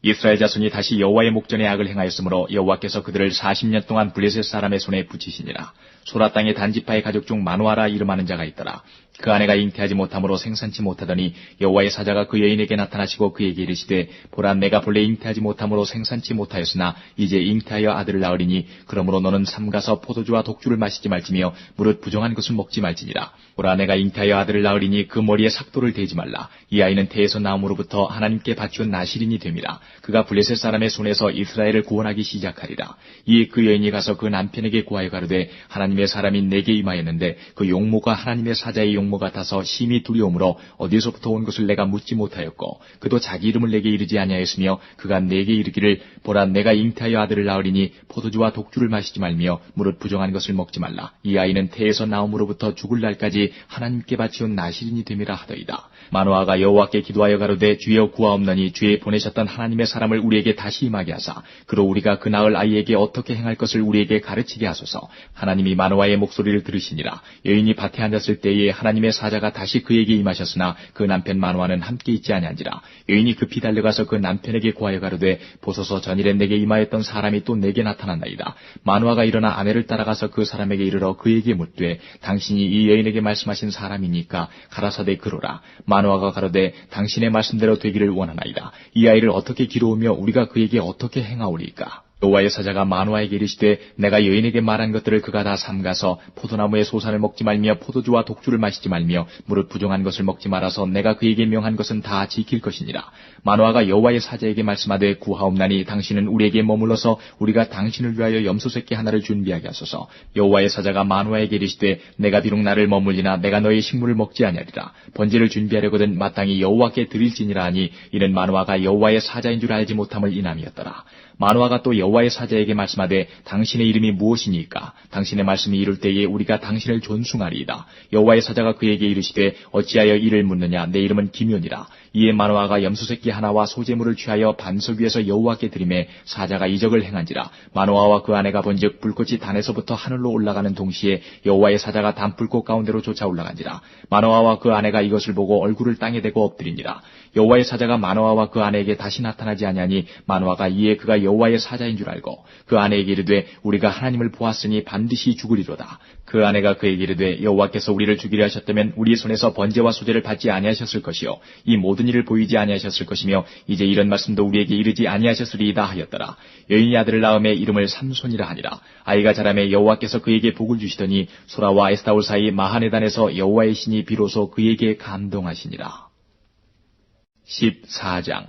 이스라엘 자손이 다시 여호와의 목전에 악을 행하였으므로 여호와께서 그들을 40년 동안 블레셋 사람의 손에 붙이시니라. 소라 땅의 단지파의 가족 중 마누아라 이름하는 자가 있더라. 그 아내가 잉태하지 못함으로 생산치 못하더니 여호와의 사자가 그 여인에게 나타나시고 그에게 이르시되 보라 내가 본래 잉태하지 못함으로 생산치 못하였으나 이제 잉태하여 아들을 낳으리니 그러므로 너는 삼가서 포도주와 독주를 마시지 말지며 무릇 부정한 것을 먹지 말지니라. 보라 내가 잉태하여 아들을 낳으리니 그 머리에 삭도를 대지 말라. 이 아이는 태에서 나옴으로부터 하나님께 바치온 나실인이 됨이라. 그가 블레셋 사람의 손에서 이스라엘을 구원하기 시작하리라. 이에 그 여인이 가서 그 남편에게 구하여 가로되 하나님의 사람이 내게 임하였는데 그 용모가 하나님의 사자의 용모 같아서 심히 두려움으로 어디서부터 온 것을 내가 묻지 못하였고 그도 자기 이름을 내게 이르지 아니하였으며 그가 내게 이르기를 보라 내가 잉태하여 아들을 낳으리니 포도주와 독주를 마시지 말며 무릇 부정한 것을 먹지 말라. 이 아이는 태에서 나옴으로부터 죽을 날까지 하나님께 바치온 나실인이 됨이라 하더이다. 마노아가 여호와께 기도하여 가로되 주여 구하옵나니 주의 보내셨던 하나님의 사람을 우리에게 다시 임하게 하사 그로 우리가 그 낳을 아이에게 어떻게 행할 것을 우리에게 가르치게 하소서. 하나님이 마노아의 목소리를 들으시니라. 여인이 밭에 앉았을 때에 하나님의 사자가 다시 그에게 임하셨으나 그 남편 마노아는 함께 있지 아니한지라. 여인이 급히 달려가서 그 남편에게 구하여 가로되 보소서 전일에 내게 임하였던 사람이 또 내게 나타났나이다. 마노아가 일어나 아내를 따라가서 그 사람에게 이르러 그에게 묻되 당신이 이 여인에게 말씀하신 사람이니까 가라사대 그러라. 마노아가 가로되 당신의 말씀대로 되기를 원하나이다. 이 아이를 어떻게 기르우며 우리가 그에게 어떻게 행하오리까. 여호와의 사자가 마노아에게 이르시되 내가 여인에게 말한 것들을 그가 다 삼가서 포도나무의 소산을 먹지 말며 포도주와 독주를 마시지 말며 무릇 부정한 것을 먹지 말아서 내가 그에게 명한 것은 다 지킬 것이니라. 마노아가 여호와의 사자에게 말씀하되 구하옵나니 당신은 우리에게 머물러서 우리가 당신을 위하여 염소새끼 하나를 준비하게 하소서. 여호와의 사자가 마노아에게 이르시되 내가 비록 나를 머물리나 내가 너의 식물을 먹지 아니하리라. 번제를 준비하려거든 마땅히 여호와께 드릴지니라 하니 이는 마노아가 여호와의 사자인 줄 알지 못함을 인함이었더라. 마노아가 또 여호와의 사자에게 말씀하되 당신의 이름이 무엇이니까? 당신의 말씀이 이룰 때에 우리가 당신을 존숭하리이다. 여호와의 사자가 그에게 이르시되 어찌하여 이를 묻느냐? 내 이름은 기면이라. 이에 마노아가 염소새끼 하나와 소제물을 취하여 반석 위에서 여호와께 드리매 사자가 이적을 행한지라. 마노아와 그 아내가 본즉 불꽃이 단에서부터 하늘로 올라가는 동시에 여호와의 사자가 단불꽃 가운데로 쫓아 올라간지라. 마노아와 그 아내가 이것을 보고 얼굴을 땅에 대고 엎드린지라. 여호와의 사자가 마노아와 그 아내에게 다시 나타나지 아니하니 마노아가 이에 그가 여호와의 사자인 줄 알고 그 아내에게 이르되 우리가 하나님을 보았으니 반드시 죽으리로다. 그 아내가 그에게 이르되 여호와께서 우리를 죽이려 하셨다면 우리 손에서 번제와 소제를 받지 아니하셨을 것이요 이 모든 일을 보이지 아니하셨을 것이며 이제 이런 말씀도 우리에게 이르지 아니하셨으리이다 하였더라. 여인이 아들을 낳음에 이름을 삼손이라 하니라. 아이가 자라매 여호와께서 그에게 복을 주시더니 소라와 에스타올 사이 마하네단에서 여호와의 신이 비로소 그에게 감동하시니라. 14장.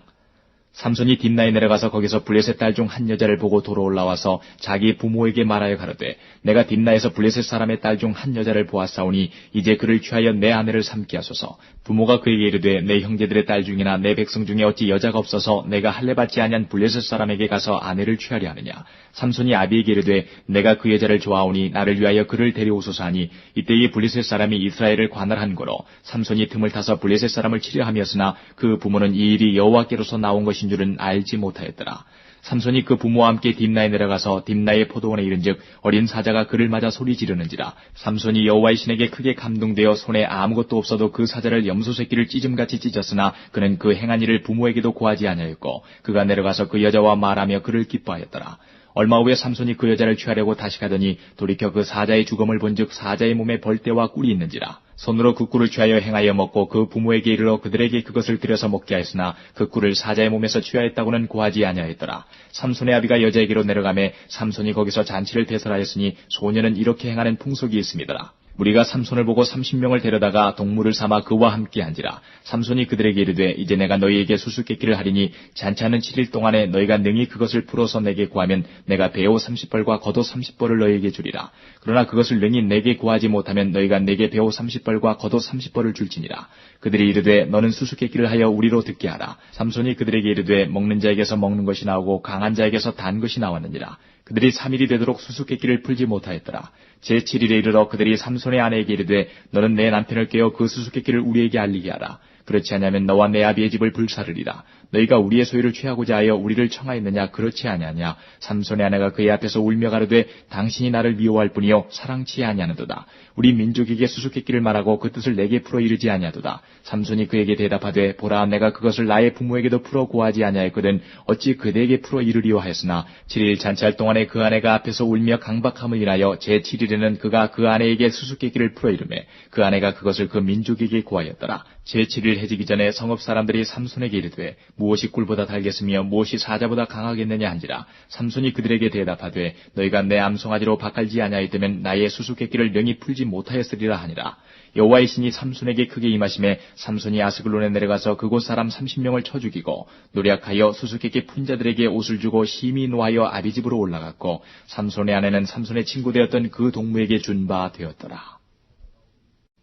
삼손이 딥나에 내려가서 거기서 블레셋 딸 중 한 여자를 보고 도로 올라와서 자기 부모에게 말하여 가로되 내가 딥나에서 블레셋 사람의 딸 중 한 여자를 보았사오니 이제 그를 취하여 내 아내를 삼게 하소서. 부모가 그에게 이르되 내 형제들의 딸 중이나 내 백성 중에 어찌 여자가 없어서 내가 할례 받지 아니한 블레셋 사람에게 가서 아내를 취하려 하느냐. 삼손이 아비에게 이르되 내가 그 여자를 좋아하오니 나를 위하여 그를 데려오소서 하니 이때에 블레셋 사람이 이스라엘을 관할한 거로 삼손이 틈을 타서 블레셋 사람을 치려 함이었으나 그 부모는 이 일이 여호와께로서 나온 것인 줄은 알지 못하였더라. 삼손이 그 부모와 함께 딥나에 내려가서 딥나의 포도원에 이른즉 어린 사자가 그를 맞아 소리 지르는지라. 삼손이 여호와의 신에게 크게 감동되어 손에 아무것도 없어도 그 사자를 염소 새끼를 찢음같이 찢었으나 그는 그 행한 일을 부모에게도 고하지 아니하였고 그가 내려가서 그 여자와 말하며 그를 기뻐하였더라. 얼마 후에 삼손이 그 여자를 취하려고 다시 가더니 돌이켜 그 사자의 죽음을 본즉 사자의 몸에 벌떼와 꿀이 있는지라. 손으로 그 꿀을 취하여 행하여 먹고 그 부모에게 이르러 그들에게 그것을 들여서 먹게 하였으나 그 꿀을 사자의 몸에서 취하였다고는 고하지 아니하였더라. 삼손의 아비가 여자에게로 내려가매 삼손이 거기서 잔치를 배설하였으니 소녀는 이렇게 행하는 풍속이 있음이더라. 무리가 삼손을 보고 30명을 데려다가 동물을 삼아 그와 함께 한지라. 삼손이 그들에게 이르되 이제 내가 너희에게 수수께끼를 하리니 잔치하는 7일 동안에 너희가 능히 그것을 풀어서 내게 구하면 내가 배옷 30벌과 겉옷 30벌을 너희에게 주리라. 그러나 그것을 능히 내게 구하지 못하면 너희가 내게 배옷 30벌과 겉옷 30벌을 줄지니라. 그들이 이르되 너는 수수께끼를 하여 우리로 듣게 하라. 삼손이 그들에게 이르되 먹는 자에게서 먹는 것이 나오고 강한 자에게서 단 것이 나왔느니라. 그들이 3일이 되도록 수수께끼를 풀지 못하였더라. 제7일에 이르러 그들이 삼손의 아내에게 이르되 너는 내 남편을 깨어 그 수수께끼를 우리에게 알리게 하라. 그렇지 않으면 너와 내 아비의 집을 불사르리라. 너희가 우리의 소유를 취하고자 하여 우리를 청하였느냐 그렇지 아니하냐. 삼손의 아내가 그의 앞에서 울며 가로되 당신이 나를 미워할 뿐이요 사랑치 아니하는도다. 우리 민족에게 수수께끼를 말하고 그 뜻을 내게 풀어 이르지 아니하도다. 삼손이 그에게 대답하되 보라 내가 그것을 나의 부모에게도 풀어 고하지 아니하였거든 어찌 그대에게 풀어 이르리오 하였으나 7일 잔치할 동안에 그 아내가 앞에서 울며 강박함을 인하여 제7일에는 그가 그 아내에게 수수께끼를 풀어 이르매 그 아내가 그것을 그 민족에게 고하였더라. 제7일 해지기 전에 성읍 사람들이 삼손에게 이르되 무엇이 꿀보다 달겠으며 무엇이 사자보다 강하겠느냐 한지라. 삼손이 그들에게 대답하되 너희가 내 암송아지로 바깔지 아니하였다면 나의 수수께끼를 능히 풀지 못하였으리라 하니라. 여호와의 신이 삼손에게 크게 임하심에 삼손이 아스글론에 내려가서 그곳 사람 30명을 쳐 죽이고 노력하여 수수께끼 푼 자들에게 옷을 주고 심히 노하여 아비 집으로 올라갔고 삼손의 아내는 삼손의 친구 되었던 그 동무에게 준 바 되었더라.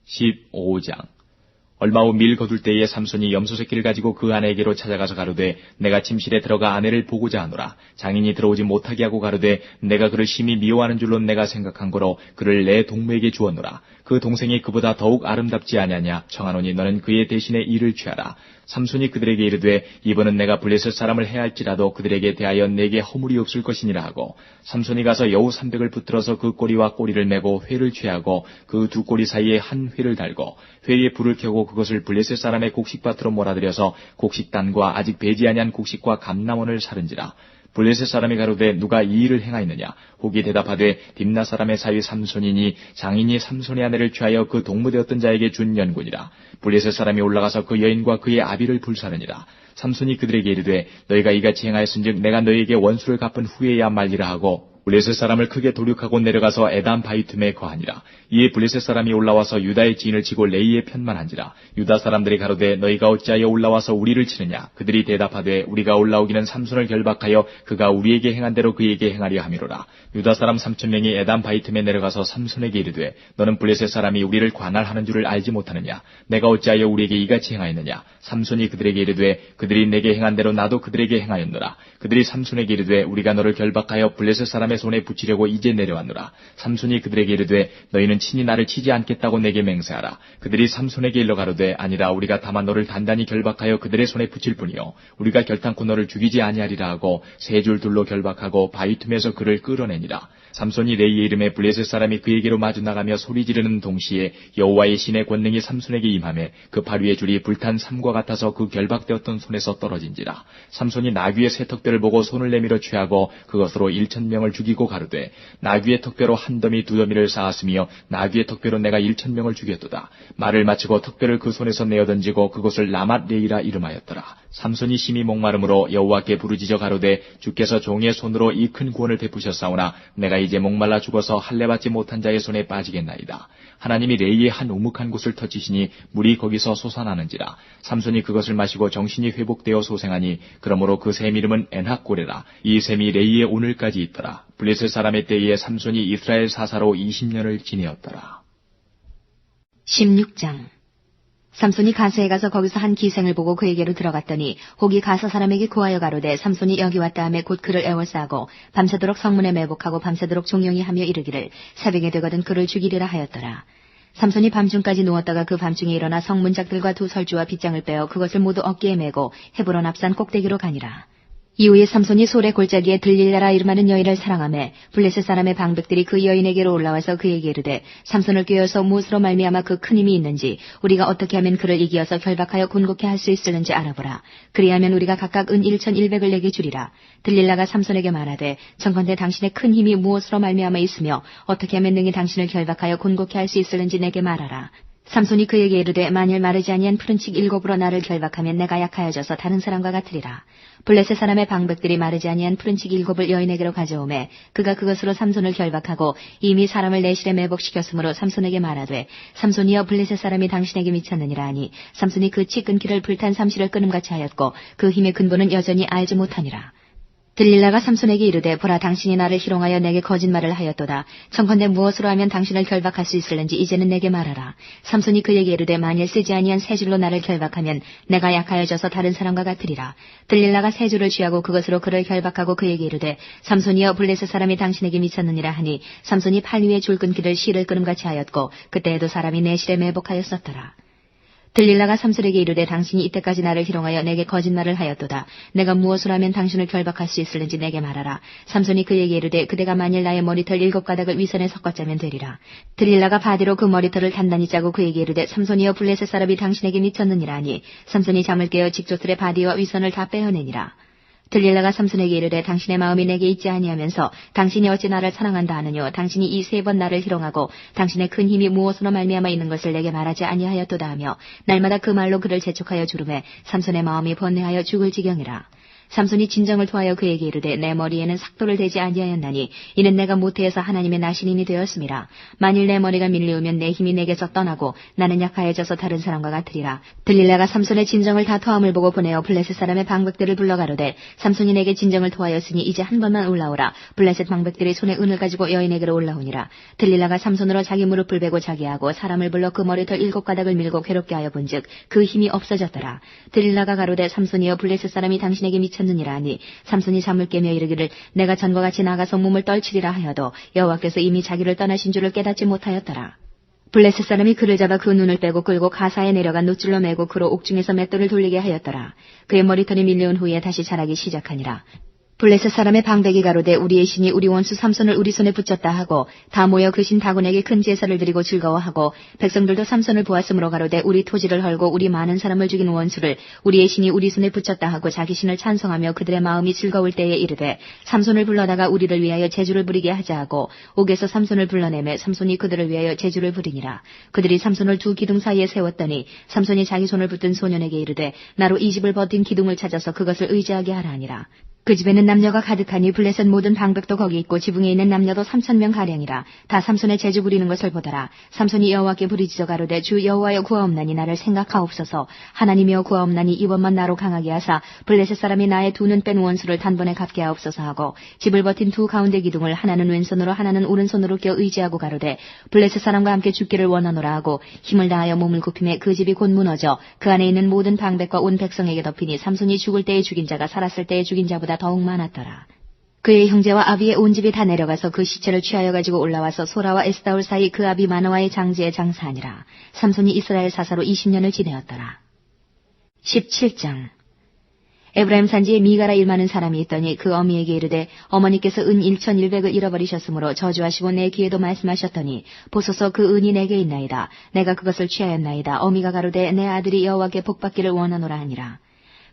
15장. 얼마 후 밀 거둘 때에 삼손이 염소 새끼를 가지고 그 아내에게로 찾아가서 가로되 내가 침실에 들어가 아내를 보고자 하노라. 장인이 들어오지 못하게 하고 가로되 내가 그를 심히 미워하는 줄로 내가 생각한 거로 그를 내 동무에게 주었노라. 그 동생이 그보다 더욱 아름답지 아니하냐. 청하노니 너는 그의 대신에 이를 취하라. 삼손이 그들에게 이르되 이번은 내가 블레셋 사람을 해할지라도 그들에게 대하여 내게 허물이 없을 것이니라 하고 삼손이 가서 여우 300을 붙들어서 그 꼬리와 꼬리를 메고 회를 취하고 그 두 꼬리 사이에 한 회를 달고 회에 불을 켜고 그것을 블레셋 사람의 곡식밭으로 몰아들여서 곡식단과 아직 배지 아니한 곡식과 감람원을 사른지라. 블레셋 사람이 가로되 누가 이 일을 행하였느냐? 혹이 대답하되 딥나 사람의 사위 삼손이니 장인이 삼손의 아내를 취하여 그 동무되었던 자에게 준 연고니라. 블레셋 사람이 올라가서 그 여인과 그의 아비를 불사르니라. 삼손이 그들에게 이르되 너희가 이같이 행하였은즉 내가 너희에게 원수를 갚은 후에야 말리라 하고 블레셋 사람을 크게 도륙하고 내려가서 에담 바이툼에 거하니라. 이에 블레셋 사람이 올라와서 유다의 지인을 치고 레이의 편만 한지라. 유다 사람들이 가로되 너희가 어찌하여 올라와서 우리를 치느냐? 그들이 대답하되 우리가 올라오기는 삼손을 결박하여 그가 우리에게 행한 대로 그에게 행하려 함이로라. 유다 사람 3,000명이 에담 바이툼에 내려가서 삼손에게 이르되 너는 블레셋 사람이 우리를 관할하는 줄을 알지 못하느냐? 내가 어찌하여 우리에게 이같이 행하였느냐? 삼손이 그들에게 이르되 그들이 내게 행한 대로 나도 그들에게 행하였노라. 그들이 삼손에게 이르되 우리가 너를 결박하여 블레셋 사람의 손에 붙이려고 이제 내려왔노라. 삼손이 그들에게 이르되 너희는 친히 나를 치지 않겠다고 내게 맹세하라. 그들이 삼손에게 일러 가로되 아니라 우리가 다만 너를 단단히 결박하여 그들의 손에 붙일 뿐이요 우리가 결탄코 너를 죽이지 아니하리라 하고 세 줄 둘로 결박하고 바위틈에서 그를 끌어내니라. 삼손이 레이의 이름에 블레셋 사람이 그에게로 마주 나가며 소리 지르는 동시에 여호와의 신의 권능이 삼손에게 임하매 그 팔 위의 줄이 불탄 삼과 같아서 그 결박되었던 손에서 떨어진지라. 삼손이 나귀의 새 턱뼈를 보고 손을 내밀어 취하고 그것으로 1,000명을 죽이고 가로되 나귀의 턱뼈로 한 더미 두 더미를 쌓았으며 나귀의 턱뼈로 내가 1,000명을 죽였도다. 말을 마치고 턱뼈를 그 손에서 내어 던지고 그것을 라맛 레이라 이름하였더라. 삼손이 심히 목마름으로 여호와께 부르짖어 가로되 주께서 종의 손으로 이 큰 구원을 베푸셨사오나 내가 이제 목말라 죽어서 할례받지 못한 자의 손에 빠지겠나이다. 하나님이 레이의 한 우묵한 곳을 터치시니 물이 거기서 솟아나는지라. 삼손이 그것을 마시고 정신이 회복되어 소생하니 그러므로 그 샘 이름은 엔학고레라. 이 샘이 레이의 오늘까지 있더라. 블레셋 사람의 때에 삼손이 이스라엘 사사로 20년을 지내었더라. 16장. 삼손이 가스에 가서 거기서 한 기생을 보고 그에게로 들어갔더니 혹이 가스 사람에게 구하여 가로되 삼손이 여기 왔다 하매 곧 그를 애워싸고 밤새도록 성문에 매복하고 밤새도록 종용이 하며 이르기를 새벽에 되거든 그를 죽이리라 하였더라. 삼손이 밤중까지 누웠다가 그 밤중에 일어나 성문작들과 두 설주와 빗장을 빼어 그것을 모두 어깨에 메고 헤브론 앞산 꼭대기로 가니라. 이후에 삼손이 솔의 골짜기에 들릴라라 이름하는 여인을 사랑하매 블레셋 사람의 방백들이 그 여인에게로 올라와서 그에게 이르되 삼손을 꾀어서 무엇으로 말미암아 그 큰 힘이 있는지 우리가 어떻게 하면 그를 이기어서 결박하여 곤곡해 할 수 있을는지 알아보라. 그리하면 우리가 각각 은 1,100을 내게 주리라. 들릴라가 삼손에게 말하되 청컨대 당신의 큰 힘이 무엇으로 말미암아 있으며 어떻게 하면 능히 당신을 결박하여 곤곡해 할 수 있을는지 내게 말하라. 삼손이 그에게 이르되 만일 마르지 아니한 푸른 칙 7으로 나를 결박하면 내가 약하여져서 다른 사람과 같으리라. 블레셋 사람의 방백들이 마르지 아니한 푸른 칙 7을 여인에게로 가져오매 그가 그것으로 삼손을 결박하고 이미 사람을 내실에 매복시켰으므로 삼손에게 말하되 삼손이여 블레셋 사람이 당신에게 미쳤느니라 하니 삼손이 그 칙 끊기를 불탄 삼시를 끊음같이 하였고 그 힘의 근본은 여전히 알지 못하니라. 들릴라가 삼손에게 이르되 보라 당신이 나를 희롱하여 내게 거짓말을 하였도다. 청컨대 무엇으로 하면 당신을 결박할 수 있을는지 이제는 내게 말하라. 삼손이 그에게 이르되 만일 쓰지 아니한 세 줄로 나를 결박하면 내가 약하여져서 다른 사람과 같으리라. 들릴라가 세 줄을 취하고 그것으로 그를 결박하고 그에게 이르되 삼손이여 블레셋 사람이 당신에게 미쳤느니라 하니 삼손이 팔 위에 줄 끊기를 실을 끊음같이 하였고 그때에도 사람이 내 실에 매복하였었더라. 들릴라가 삼손에게 이르되 당신이 이때까지 나를 희롱하여 내게 거짓말을 하였도다. 내가 무엇을 하면 당신을 결박할 수 있을는지 내게 말하라. 삼손이 그에게 이르되 그대가 만일 나의 머리털 7가닥을 위선에 섞어짜면 되리라. 들릴라가 바디로 그 머리털을 단단히 짜고 그에게 이르되 삼손이여 블레셋 사람이 당신에게 미쳤느니라 하니 삼손이 잠을 깨어 직조틀의 바디와 위선을 다 빼어내니라. 들릴라가 삼손에게 이르되 당신의 마음이 내게 있지 아니하면서 당신이 어찌 나를 사랑한다 하느뇨. 당신이 이 3번 나를 희롱하고 당신의 큰 힘이 무엇으로 말미암아 있는 것을 내게 말하지 아니하였도다 하며 날마다 그 말로 그를 재촉하여 주름에 삼손의 마음이 번뇌하여 죽을 지경이라. 삼손이 진정을 토하여 그에게 이르되 내 머리에는 삭도를 대지 아니하였나니 이는 내가 모태에서 하나님의 나신인이 되었음이라. 만일 내 머리가 밀리우면 내 힘이 내게서 떠나고 나는 약하여져서 다른 사람과 같으리라. 들릴라가 삼손의 진정을 다 토함을 보고 보내어 블레셋 사람의 방백들을 불러 가로되 삼손이 내게 진정을 토하였으니 이제 한 번만 올라오라. 블레셋 방백들이 손에 은을 가지고 여인에게로 올라오니라. 들릴라가 삼손으로 자기 무릎을 베고 자기하고 사람을 불러 그 머리털 7가닥을 밀고 괴롭게 하여 본즉 그 힘이 없어졌더라. 들릴라가 가로되 삼손이여 블레셋 사람이 당신에게 미쳤느니라 하니 삼손이 잠을 깨며 이르기를 내가 전과 같이 나가서 몸을 떨치리라 하여도 여호와께서 이미 자기를 떠나신 줄을 깨닫지 못하였더라. 블레셋 사람이 그를 잡아 그 눈을 빼고 끌고 가사에 내려가 노줄로 매고 그로 옥중에서 맷돌을 돌리게 하였더라. 그의 머리털이 밀려온 후에 다시 자라기 시작하니라. 블레셋 사람의 방백이 가로되 우리의 신이 우리 원수 삼손을 우리 손에 붙였다 하고 다 모여 그 신 다곤에게 큰 제사를 드리고 즐거워하고 백성들도 삼손을 보았으므로 가로되 우리 토지를 헐고 우리 많은 사람을 죽인 원수를 우리의 신이 우리 손에 붙였다 하고 자기 신을 찬송하며 그들의 마음이 즐거울 때에 이르되 삼손을 불러다가 우리를 위하여 제주를 부리게 하자 하고 옥에서 삼손을 불러내매 삼손이 그들을 위하여 제주를 부리니라. 그들이 삼손을 두 기둥 사이에 세웠더니 삼손이 자기 손을 붙든 소년에게 이르되 나로 이 집을 버틴 기둥을 찾아서 그것을 의지하게 하라 하니라. 그 집에는 남녀가 가득하니 블레셋 모든 방백도 거기 있고 지붕에 있는 남녀도 3,000명 가량이라. 다 삼손의 제주 부리는 것을 보더라. 삼손이 여호와께 부르짖어 가로되 주 여호와여 구하옵나니 나를 생각하옵소서. 하나님이여 구하옵나니 이번만 나로 강하게 하사 블레셋 사람이 나의 두 눈 뺀 원수를 단번에 갚게 하옵소서 하고 집을 버틴 두 가운데 기둥을 하나는 왼손으로 하나는 오른손으로 껴 의지하고 가로되 블레셋 사람과 함께 죽기를 원하노라 하고 힘을 다하여 몸을 굽히매 그 집이 곧 무너져 그 안에 있는 모든 방백과 온 백성에게 덮이니 삼손이 죽을 때에 죽인 자가 살았을 때에 죽인 자보다 더욱 많았더라. 그의 형제와 아비의 온 집이 다 내려가서 그 시체를 취하여 가지고 올라와서 소라와 에스다올 사이 그 아비 마노아의 장지에 장사하니라. 삼손이 이스라엘 사사로 20년을 지내었더라. 17장. 에브라임 산지에 미가라 일많은 사람이 있더니 그 어미에게 이르되 어머니께서 은 1,100을 잃어버리셨으므로 저주하시고 내 귀에도 말씀하셨더니 보소서 그 은이 내게 있나이다. 내가 그것을 취하였나이다. 어미가 가로되 내 아들이 여호와께 복받기를 원하노라 하니라.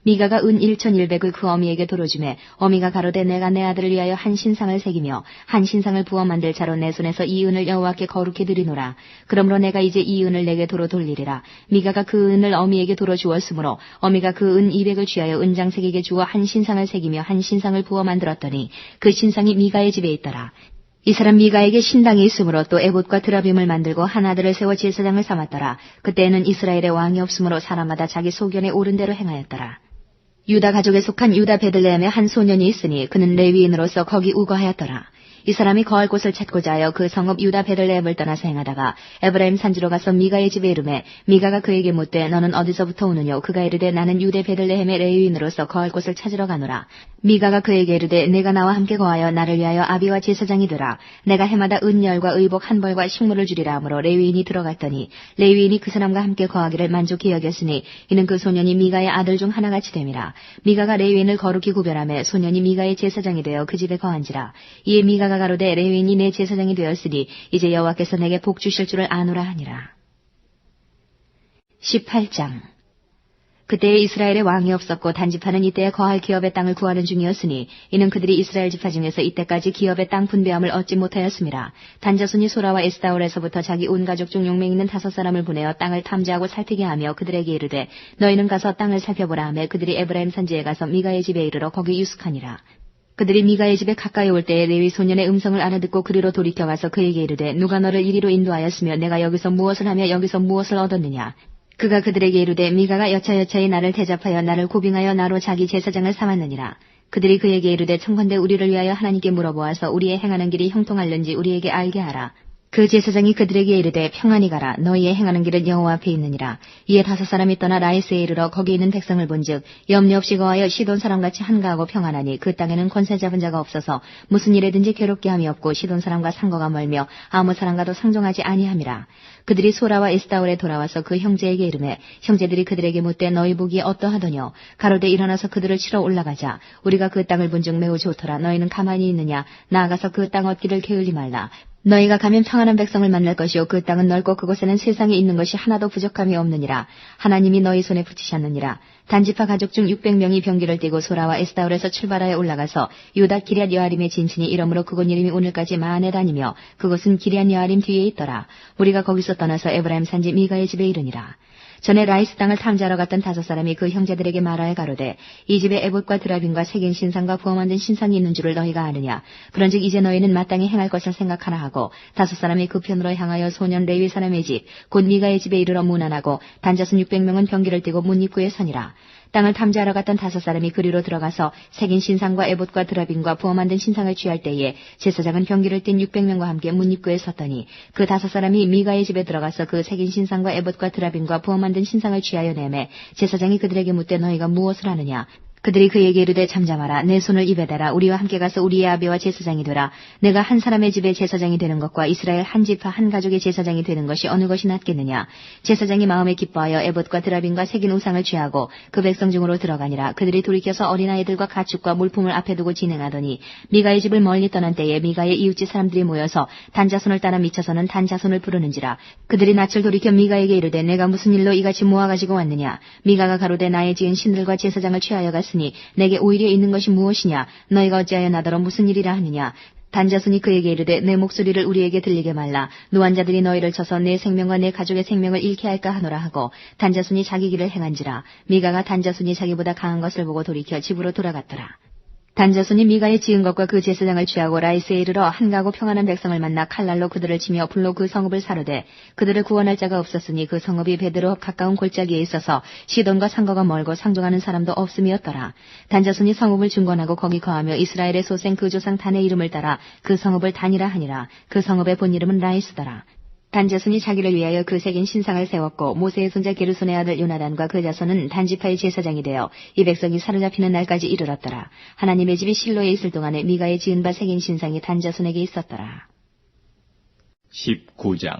미가가 은 1,100을 그 어미에게 도로주매 어미가 가로되 내가 내 아들을 위하여 한 신상을 새기며 한 신상을 부어 만들 자로 내 손에서 이 은을 여호와께 거룩히 드리노라. 그러므로 내가 이제 이 은을 내게 도로 돌리리라. 미가가 그 은을 어미에게 도로 주었으므로 어미가 그 은 200을 취하여 은장색에게 주어 한 신상을 새기며 한 신상을 부어 만들었더니 그 신상이 미가의 집에 있더라. 이 사람 미가에게 신당이 있으므로 또 에봇과 드라빔을 만들고 한 아들을 세워 제사장을 삼았더라. 그때에는 이스라엘의 왕이 없으므로 사람마다 자기 소견에 옳은 대로 행하였더라. 유다 가족에 속한 유다 베들레헴에 한 소년이 있으니 그는 레위인으로서 거기 우거하였더라. 이 사람이 거할 곳을 찾고자 하여 그 성읍 유다 베들레헴을 떠나서 행하다가 에브라임 산지로 가서 미가의 집에 이르매 미가가 그에게 묻되 너는 어디서부터 오느뇨? 그가 이르되 나는 유대 베들레헴의 레위인으로서 거할 곳을 찾으러 가노라. 미가가 그에게 이르되 내가 나와 함께 거하여 나를 위하여 아비와 제사장이 되라. 내가 해마다 은열과 의복 한 벌과 식물을 주리라 하므로 레위인이 들어갔더니 레위인이 그 사람과 함께 거하기를 만족히 여겼으니 이는 그 소년이 미가의 아들 중 하나같이 됨이라. 미가가 레위인을 거룩히 구별하며 소년이 미가의 제사장이 되어 그 집에 거한지라. 이에 미가가 가로되 레위인이 내 제사장이 되었으니 이제 여호와께서 내게 복 주실 줄을 아노라 하니라. 18장. 그때에 이스라엘에 왕이 없었고 단지파는 이때에 거할 기업의 땅을 구하는 중이었으니 이는 그들이 이스라엘 지파 중에서 이때까지 기업의 땅 분배함을 얻지 못하였음이라. 단자손이 소라와 에스다올에서부터 자기 온 가족 중 용맹 있는 5사람을 보내어 땅을 탐지하고 살피게 하며 그들에게 이르되 너희는 가서 땅을 살펴보라 하며 그들이 에브라임 산지에 가서 미가의 집에 이르러 거기 유숙하니라. 그들이 미가의 집에 가까이 올 때에 레위 소년의 음성을 알아듣고 그리로 돌이켜가서 그에게 이르되 누가 너를 이리로 인도하였으며 내가 여기서 무엇을 하며 여기서 무엇을 얻었느냐. 그가 그들에게 이르되 미가가 여차여차히 나를 대접하여 나를 고빙하여 나로 자기 제사장을 삼았느니라. 그들이 그에게 이르되 청컨대 우리를 위하여 하나님께 물어보아서 우리의 행하는 길이 형통할는지 우리에게 알게 하라. 그 제사장이 그들에게 이르되 평안히 가라. 너희의 행하는 길은 여호와 앞에 있느니라. 이에 5사람이 떠나 라이스에 이르러 거기 있는 백성을 본즉 염려 없이 거하여 시돈 사람같이 한가하고 평안하니 그 땅에는 권세 잡은 자가 없어서 무슨 일에든지 괴롭게 함이 없고 시돈 사람과 상거가 멀며 아무 사람과도 상종하지 아니함이라. 그들이 소라와 에스다올에 돌아와서 그 형제에게 이르매 형제들이 그들에게 묻되 너희 보기에 어떠하더뇨? 가로되 일어나서 그들을 치러 올라가자. 우리가 그 땅을 본즉 매우 좋더라. 너희는 가만히 있느냐? 나아가서 그 땅 얻기를 게을리 말라. 너희가 가면 평안한 백성을 만날 것이요 그 땅은 넓고 그곳에는 세상에 있는 것이 하나도 부족함이 없느니라. 하나님이 너희 손에 붙이셨느니라. 단지파 가족 중 600명이 병기를 띠고 소라와 에스다올에서 출발하여 올라가서 유다 기럇 여아림에 진친이 이러므로 그곳 이름이 오늘까지 마한에 다니며 그곳은 기럇 여아림 뒤에 있더라. 우리가 거기서 떠나서 에브라임 산지 미가의 집에 이르니라. 전에 라이스 땅을 탐지하러 갔던 5사람이 그 형제들에게 말하여 가로되 이 집에 에봇과 드라빔과 새긴 신상과 부어 만든 신상이 있는 줄을 너희가 아느냐. 그런즉 이제 너희는 마땅히 행할 것을 생각하라 하고 5사람이 그 편으로 향하여 소년 레위 사람의 집 곧 미가의 집에 이르러 문안하고 단자손 600명은 병기를 띠고 문 입구에 서니라. 땅을 탐지하러 갔던 5사람이 그리로 들어가서 새긴 신상과 에봇과 드라빔과 부어 만든 신상을 취할 때에 제사장은 병기를 띤 600명과 함께 문 입구에 섰더니 그 5사람이 미가의 집에 들어가서 그 새긴 신상과 에봇과 드라빔과 부어 만든 신상을 취하여 내매 제사장이 그들에게 묻되 너희가 무엇을 하느냐. 그들이 그에게 이르되 잠잠하라. 내 손을 입에 대라. 우리와 함께 가서 우리의 아비와 제사장이 되라. 내가 한 사람의 집에 제사장이 되는 것과 이스라엘 한 지파 한 가족의 제사장이 되는 것이 어느 것이 낫겠느냐. 제사장이 마음에 기뻐하여 에봇과 드라빔과 새긴 우상을 취하고 그 백성 중으로 들어가니라. 그들이 돌이켜서 어린아이들과 가축과 물품을 앞에 두고 진행하더니 미가의 집을 멀리 떠난 때에 미가의 이웃집 사람들이 모여서 단자손을 따라 미쳐서는 단자손을 부르는지라. 그들이 낯을 돌이켜 미가에게 이르되 내가 무슨 일로 이같이 모아가지고 왔느냐. 미가가 가로되 나의 지은 신들과 제사장을 취하여 갔으니 내게 오히려 있는 것이 무엇이냐. 너희가 어찌하여 나더러 무슨 일이라 하느냐. 단자손이 그에게 이르되 내 목소리를 우리에게 들리게 말라. 노환자들이 너희를 쳐서 내 생명과 내 가족의 생명을 잃게 할까 하노라 하고 단자손이 자기 길을 행한지라. 미가가 단자손이 자기보다 강한 것을 보고 돌이켜 집으로 돌아갔더라. 단자손이 미가의 지은 것과 그 제사장을 취하고 라이스에 이르러 한가하고 평안한 백성을 만나 칼날로 그들을 치며 불로 그 성읍을 사르되 그들을 구원할 자가 없었으니 그 성읍이 베드로 가까운 골짜기에 있어서 시돈과 상거가 멀고 상종하는 사람도 없음이었더라. 단자손이 성읍을 중건하고 거기 거하며 이스라엘의 소생 그 조상 단의 이름을 따라 그 성읍을 단이라 하니라. 그 성읍의 본 이름은 라이스더라. 단자손이 자기를 위하여 그 새긴 신상을 세웠고 모세의 손자 게르손의 아들 요나단과 그 자손은 단지파의 제사장이 되어 이 백성이 사로잡히는 날까지 이르렀더라. 하나님의 집이 실로에 있을 동안에 미가의 지은 바 새긴 신상이 단자손에게 있었더라. 19장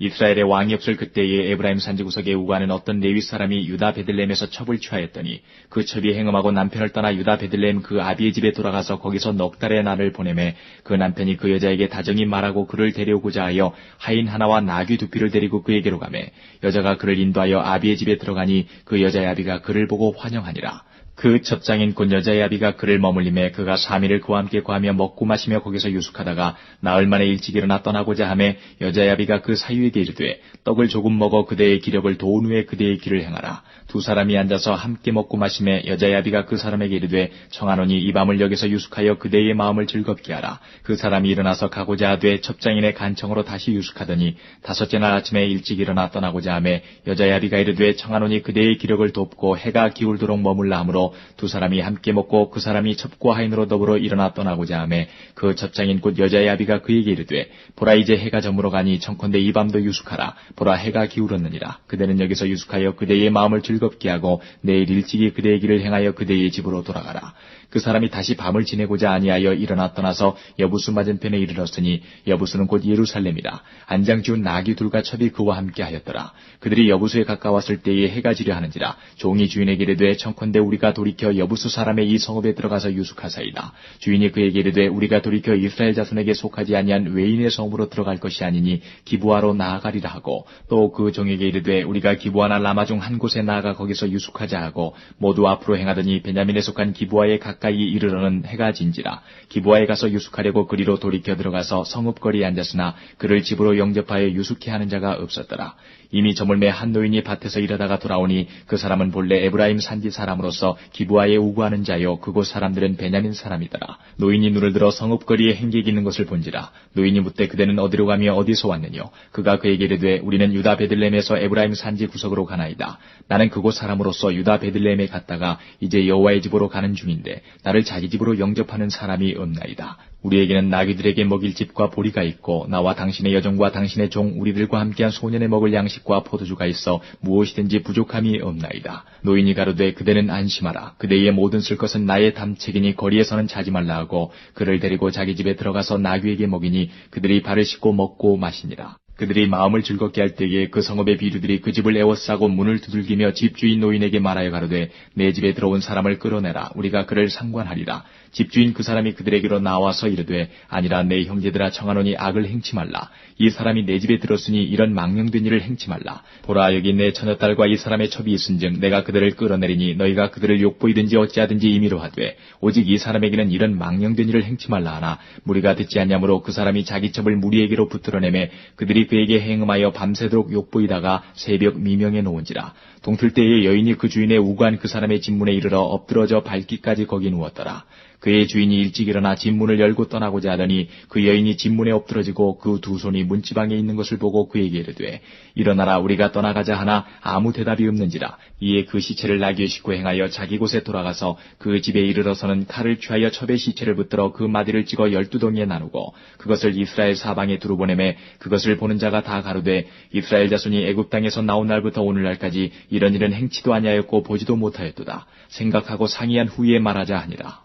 이스라엘의 왕이 없을 그때에 에브라임 산지 구석에 우거하는 어떤 레위 사람이 유다 베들레헴에서 첩을 취하였더니 그 첩이 행음하고 남편을 떠나 유다 베들레헴 그 아비의 집에 돌아가서 거기서 넉 달의 날을 보내매 그 남편이 그 여자에게 다정히 말하고 그를 데려오고자 하여 하인 하나와 나귀 두 匹을 데리고 그에게로 가매 여자가 그를 인도하여 아비의 집에 들어가니 그 여자의 아비가 그를 보고 환영하니라. 그 첩장인 곧 여자의 아비가 그를 머물림에 그가 3일을 그와 함께 거하며 먹고 마시며 거기서 유숙하다가 나흘 만에 일찍 일어나 떠나고자 하매 여자의 아비가 그 사유에게 이르되 떡을 조금 먹어 그대의 기력을 도운 후에 그대의 길을 행하라. 두 사람이 앉아서 함께 먹고 마시매 여자의 아비가 그 사람에게 이르되 청하노니 이 밤을 여기서 유숙하여 그대의 마음을 즐겁게 하라. 그 사람이 일어나서 가고자 하되 첩장인의 간청으로 다시 유숙하더니 다섯째 날 아침에 일찍 일어나 떠나고자 하매 여자의 아비가 이르되 청하노니 그대의 기력을 돕고 해가 기울도록 머물라 하므로 두 사람이 함께 먹고 그 사람이 첩과 하인으로 더불어 일어나 떠나고자 하매 그 첩장인 곧 여자의 아비가 그에게 이르되 보라 이제 해가 저물어 가니 청컨대 이 밤도 유숙하라. 보라 해가 기울었느니라. 그대는 여기서 유숙하여 그대의 마음을 즐겁게 하고 내일 일찍이 그대의 길을 행하여 그대의 집으로 돌아가라. 그 사람이 다시 밤을 지내고자 아니하여 일어나 떠나서 여부수 맞은편에 이르렀으니 여부수는 곧 예루살렘이라. 안장 지운 나귀 둘과 첩이 그와 함께 하였더라. 그들이 여부수에 가까웠을 때에 해가 지려 하는지라. 종이 주인에게 이르되 청컨대 우리가 돌이켜 여부수 사람의 이 성읍에 들어가서 유숙하사이다. 주인이 그에게 이르되 우리가 돌이켜 이스라엘 자손에게 속하지 아니한 외인의 성읍으로 들어갈 것이 아니니 기브아로 나아가리라 하고 또 그 종에게 이르되 우리가 기브아나 라마 중 한 곳에 나아가 거기서 유숙하자 하고 모두 앞으로 행하더니 베냐민에 속한 기브아에 가까이 이르러는 해가 진지라. 기브아에 가서 유숙하려고 그리로 돌이켜 들어가서 성읍거리에 앉았으나 그를 집으로 영접하여 유숙케 하는 자가 없었더라. 이미 저물매 한 노인이 밭에서 일하다가 돌아오니 그 사람은 본래 에브라임 산지 사람으로서 기브아에 우거하는 자요 그곳 사람들은 베냐민 사람이더라. 노인이 눈을 들어 성읍거리에 행객이 있는 것을 본지라. 노인이 묻되 그대는 어디로 가며 어디서 왔느뇨? 그가 그에게 이르되 우리는 유다 베들레헴에서 에브라임 산지 구석으로 가나이다. 나는 그곳 사람으로서 유다 베들레헴에 갔다가 이제 여호와의 집으로 가는 중인데 나를 자기 집으로 영접하는 사람이 없나이다. 우리에게는 나귀들에게 먹일 집과 보리가 있고 나와 당신의 여종과 당신의 종 우리들과 함께한 소년에 먹을 양식과 포도주가 있어 무엇이든지 부족함이 없나이다. 노인이 가로되 그대는 안심하라. 그대의 모든 쓸 것은 나의 담책이니 거리에서는 자지 말라 하고 그를 데리고 자기 집에 들어가서 나귀에게 먹이니 그들이 발을 씻고 먹고 마시니라. 그들이 마음을 즐겁게 할 때에 그 성읍의 비류들이 그 집을 에워싸고 문을 두들기며 집주인 노인에게 말하여 가로되 내 집에 들어온 사람을 끌어내라. 우리가 그를 상관하리라. 집주인 그 사람이 그들에게로 나와서 이르되 아니라 내 형제들아 청하노니 악을 행치 말라. 이 사람이 내 집에 들었으니 이런 망령된 일을 행치 말라. 보라 여기 내 처녀딸과 이 사람의 첩이 있은즉 내가 그들을 끌어내리니 너희가 그들을 욕보이든지 어찌하든지 임의로 하되 오직 이 사람에게는 이런 망령된 일을 행치 말라 하나 무리가 듣지 않냐므로 그 사람이 자기 첩을 무리에게로 붙들어내매 그들이 그에게 행음하여 밤새도록 욕보이다가 새벽 미명에 놓은지라. 동틀 때에 여인이 그 주인의 우고한 그 사람의 집문에 이르러 엎드러져 밟기까지 거기 누웠더라. 그의 주인이 일찍 일어나 집문을 열고 떠나고자 하더니 그 여인이 집문에 엎드러지고 그 두 손이 문지방에 있는 것을 보고 그에게 이르되 일어나라 우리가 떠나가자 하나 아무 대답이 없는지라. 이에 그 시체를 나귀에 싣고 행하여 자기 곳에 돌아가서 그 집에 이르러서는 칼을 취하여 첩에 시체를 붙들어 그 마디를 찍어 12덩이에 나누고 그것을 이스라엘 사방에 두루 보내매 그것을 보는 자가 다 가로되 이스라엘 자손이 애굽 땅에서 나온 날부터 오늘날까지 이런 일은 행치도 아니하였고 보지도 못하였도다. 생각하고 상의한 후에 말하자 하니라.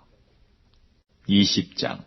20장.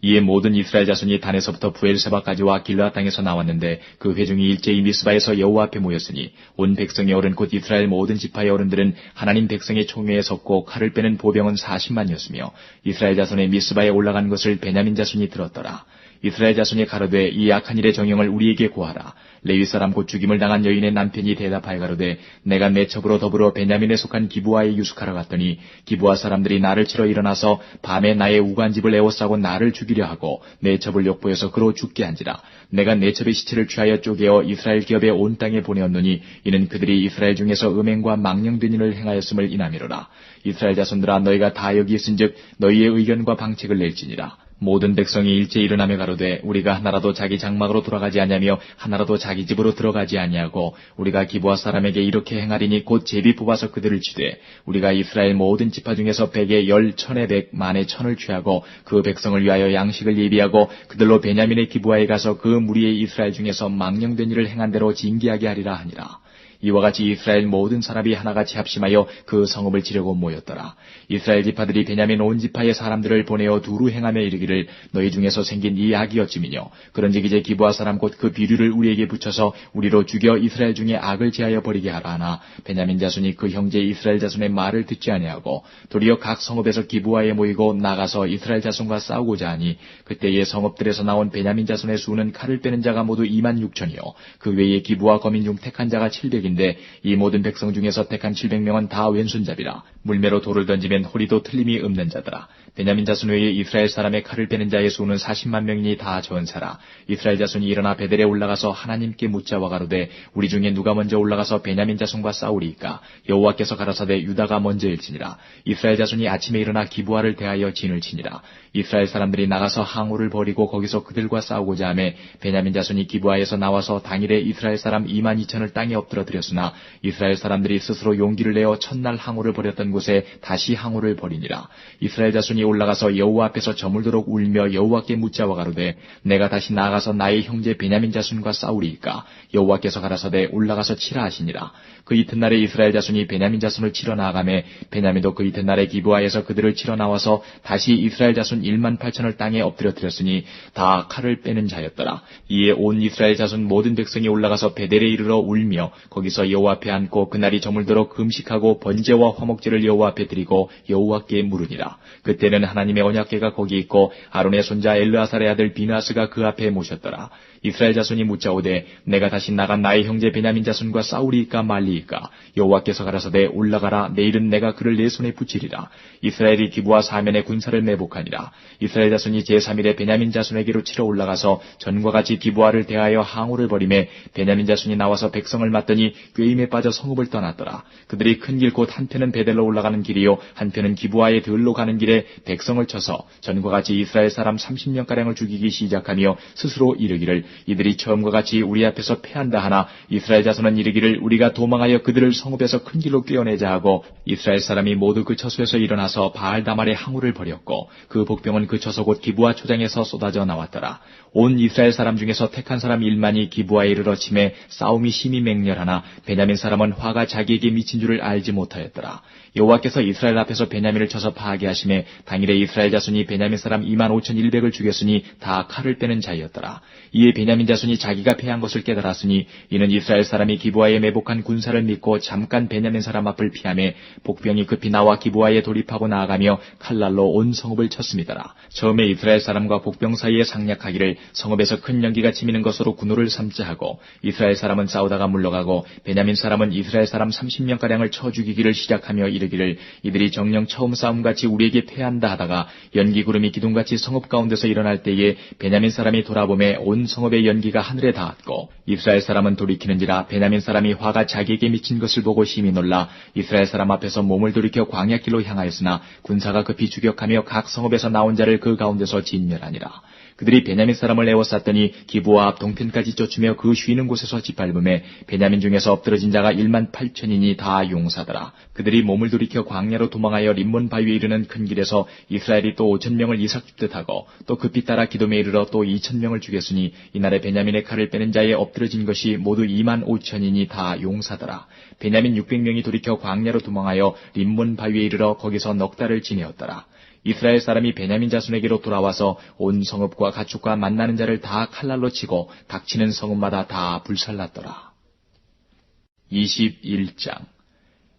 이에 모든 이스라엘 자손이 단에서부터 부엘세바까지와 길르앗 땅에서 나왔는데 그 회중이 일제히 미스바에서 여호와 앞에 모였으니 온 백성의 어른 곧 이스라엘 모든 지파의 어른들은 하나님 백성의 총회에 섰고 칼을 빼는 보병은 40만이었으며 이스라엘 자손의 미스바에 올라간 것을 베냐민 자손이 들었더라. 이스라엘 자손이 가로되 이 악한 일의 정형을 우리에게 고하라. 레위 사람 곧 죽임을 당한 여인의 남편이 대답하여 가로되 내가 내 첩으로 더불어 베냐민에 속한 기브아에 유숙하러 갔더니 기브아 사람들이 나를 치러 일어나서 밤에 나의 우간집을 에워싸고 나를 죽이려 하고 내 첩을 욕보여서 그로 죽게 한지라. 내가 내 첩의 시체를 취하여 쪼개어 이스라엘 기업의 온 땅에 보내었노니 이는 그들이 이스라엘 중에서 음행과 망령된 일을 행하였음을 인하미로라. 이스라엘 자손들아 너희가 다 여기 있은즉 너희의 의견과 방책을 낼지니라. 모든 백성이 일제 일어나며 가로되 우리가 하나라도 자기 장막으로 돌아가지 아니하며 하나라도 자기 집으로 들어가지 아니하고 우리가 기브아 사람에게 이렇게 행하리니 곧 제비 뽑아서 그들을 치되 우리가 이스라엘 모든 지파 중에서 100에 10, 1000에 100, 만에 1000을 취하고 그 백성을 위하여 양식을 예비하고 그들로 베냐민의 기브아에 가서 그 무리의 이스라엘 중에서 망령된 일을 행한 대로 징계하게 하리라 하니라. 이와 같이 이스라엘 모든 사람이 하나같이 합심하여 그 성읍을 지려고 모였더라. 이스라엘 지파들이 베냐민 온 지파의 사람들을 보내어 두루 행하며 이르기를 너희 중에서 생긴 이 악이 어찌미뇨. 그런즉 이제 기브아 사람 곧 그 비류를 우리에게 붙여서 우리로 죽여 이스라엘 중에 악을 제하여 버리게 하라 하나 베냐민 자손이 그 형제 이스라엘 자손의 말을 듣지 아니하고 도리어 각 성읍에서 기브아에 모이고 나가서 이스라엘 자손과 싸우고자 하니 그때의 성읍들에서 나온 베냐민 자손의 수는 칼을 빼는 자가 모두 26,000이요 그 외에 기브아 거민 중 택한 자가 700인데 이 모든 백성 중에서 택한 700명은 다 왼손잡이라. 물매로 돌을 던지면 호리도 틀림이 없는 자더라. 베냐민 자손 외에 이스라엘 사람의 칼을 빼는 자의 수는 40만 명이니 다 전사라. 이스라엘 자손이 일어나 베델에 올라가서 하나님께 묻자와 가로되 우리 중에 누가 먼저 올라가서 베냐민 자손과 싸우리이까. 여호와께서 가라사대 유다가 먼저일지니라. 이스라엘 자손이 아침에 일어나 기브아를 대하여 진을 치니라. 이스라엘 사람들이 나가서 항우를 버리고 거기서 그들과 싸우고자 하며 베냐민 자손이 기브아에서 나와서 당일에 이스라엘 사람 22,000을 땅에 엎드러뜨렸으나 이스라엘 사람들이 스스로 용기를 내어 첫날 항우를 벌였던 곳에 다시 항우를 벌이니라. 이스라엘 자손이 올라가서 여호와 앞에서 저물도록 울며 여호와께 묻자와 가로되 내가 다시 나아가서 나의 형제 베냐민 자손과 싸우리이까. 여호와께서 가라사대 올라가서 치라 하시니라. 그 이튿날에 이스라엘 자손이 베냐민 자손을 치러 나아가매 베냐민도 그 이튿날에 기브아에서 그들을 치러 나와서 다시 이스라엘 자손 18,000을 땅에 엎드려뜨렸으니 다 칼을 빼는 자였더라. 이에 온 이스라엘 자손 모든 백성이 올라가서 베델에 이르러 울며 거기서 여호와 앞에 앉고 그날이 저물도록 금식하고 번제와 화목제를 여호와 앞에 드리고 여호와께 물으니라. 그때는 하나님의 언약궤가 거기 있고 아론의 손자 엘르아살의 아들 비나스가 그 앞에 모셨더라. 이스라엘 자손이 묻자오되 내가 다시 나간 나의 형제 베냐민 자손과 싸우리이까 말리이까. 여호와께서 가라사대 올라가라. 내일은 내가 그를 내 손에 붙이리라. 이스라엘이 기브아 사면에 군사를 매복하니라. 이스라엘 자손이 제3일에 베냐민 자손에게로 치러 올라가서 전과 같이 기브아를 대하여 항우를 벌이매 베냐민 자손이 나와서 백성을 맞더니 꾀임에 빠져 성읍을 떠났더라. 그들이 큰 길 곧 한편은 베델로 올라가는 길이요 한편은 기브아의 들로 가는 길에 백성을 쳐서 전과 같이 이스라엘 사람 30명가량을 죽이기 시작하며 스스로 이르기를 이들이 처음과 같이 우리 앞에서 패한다 하나 이스라엘 자손은 이르기를 우리가 도망하여 그들을 성읍에서 큰 길로 꿰어내자 하고 이스라엘 사람이 모두 그 처소에서 일어나서 바알다말에 항우를 벌였고 그 복병은 그 처소 곧 기브아 초장에서 쏟아져 나왔더라. 온 이스라엘 사람 중에서 택한 사람 1만이 기브아에 이르러 침에 싸움이 심히 맹렬하나 베냐민 사람은 화가 자기에게 미친 줄을 알지 못하였더라. 여호와께서 이스라엘 앞에서 베냐민을 쳐서 파하게하시매 당일에 이스라엘 자손이 베냐민 사람 25,100을 죽였으니 다 칼을 빼는 자였더라. 이에 베냐민 자손이 자기가 패한 것을 깨달았으니 이는 이스라엘 사람이 기브아에 매복한 군사를 믿고 잠깐 베냐민 사람 앞을 피하매 복병이 급히 나와 기브아에 돌입하고 나아가며 칼날로 온 성읍을 쳤음이더라. 처음에 이스라엘 사람과 복병 사이에 상략하기를 성읍에서 큰 연기가 치미는 것으로 군호를 삼자 하고 이스라엘 사람은 싸우다가 물러가고 베냐민 사람은 이스라엘 사람 30명가량을 쳐 죽이기를 시작하며 이르기를 이들이 정녕 처음 싸움같이 우리에게 패한다 하다가 연기 구름이 기둥같이 성읍 가운데서 일어날 때에 베냐민 사람이 돌아보매 온 성읍의 연기가 하늘에 닿았고 이스라엘 사람은 돌이키는지라 베냐민 사람이 화가 자기에게 미친 것을 보고 심히 놀라 이스라엘 사람 앞에서 몸을 돌이켜 광야길로 향하였으나 군사가 급히 추격하며 각 성읍에서 나온 자를 그 가운데서 진멸하니라. 그들이 베냐민 사람을 에워쌌더니 기브와 앞 동편까지 쫓으며 그 쉬는 곳에서 짓밟음에 베냐민 중에서 엎드러진 자가 18,000이니 다 용사더라. 그들이 몸을 돌이켜 광야로 도망하여 림몬 바위에 이르는 큰 길에서 이스라엘이 또 5,000명을 이삭 줍듯 하고 또 급히 따라 기돔에 이르러 또 2,000명을 죽였으니 이날에 베냐민의 칼을 빼는 자에 엎드러진 것이 모두 25,000이니 다 용사더라. 베냐민 600명이 돌이켜 광야로 도망하여 림몬 바위에 이르러 거기서 넉 달을 지내었더라. 이스라엘 사람이 베냐민 자손에게로 돌아와서 온 성읍과 가축과 만나는 자를 다 칼날로 치고 닥치는 성읍마다 다 불살랐더라. 21장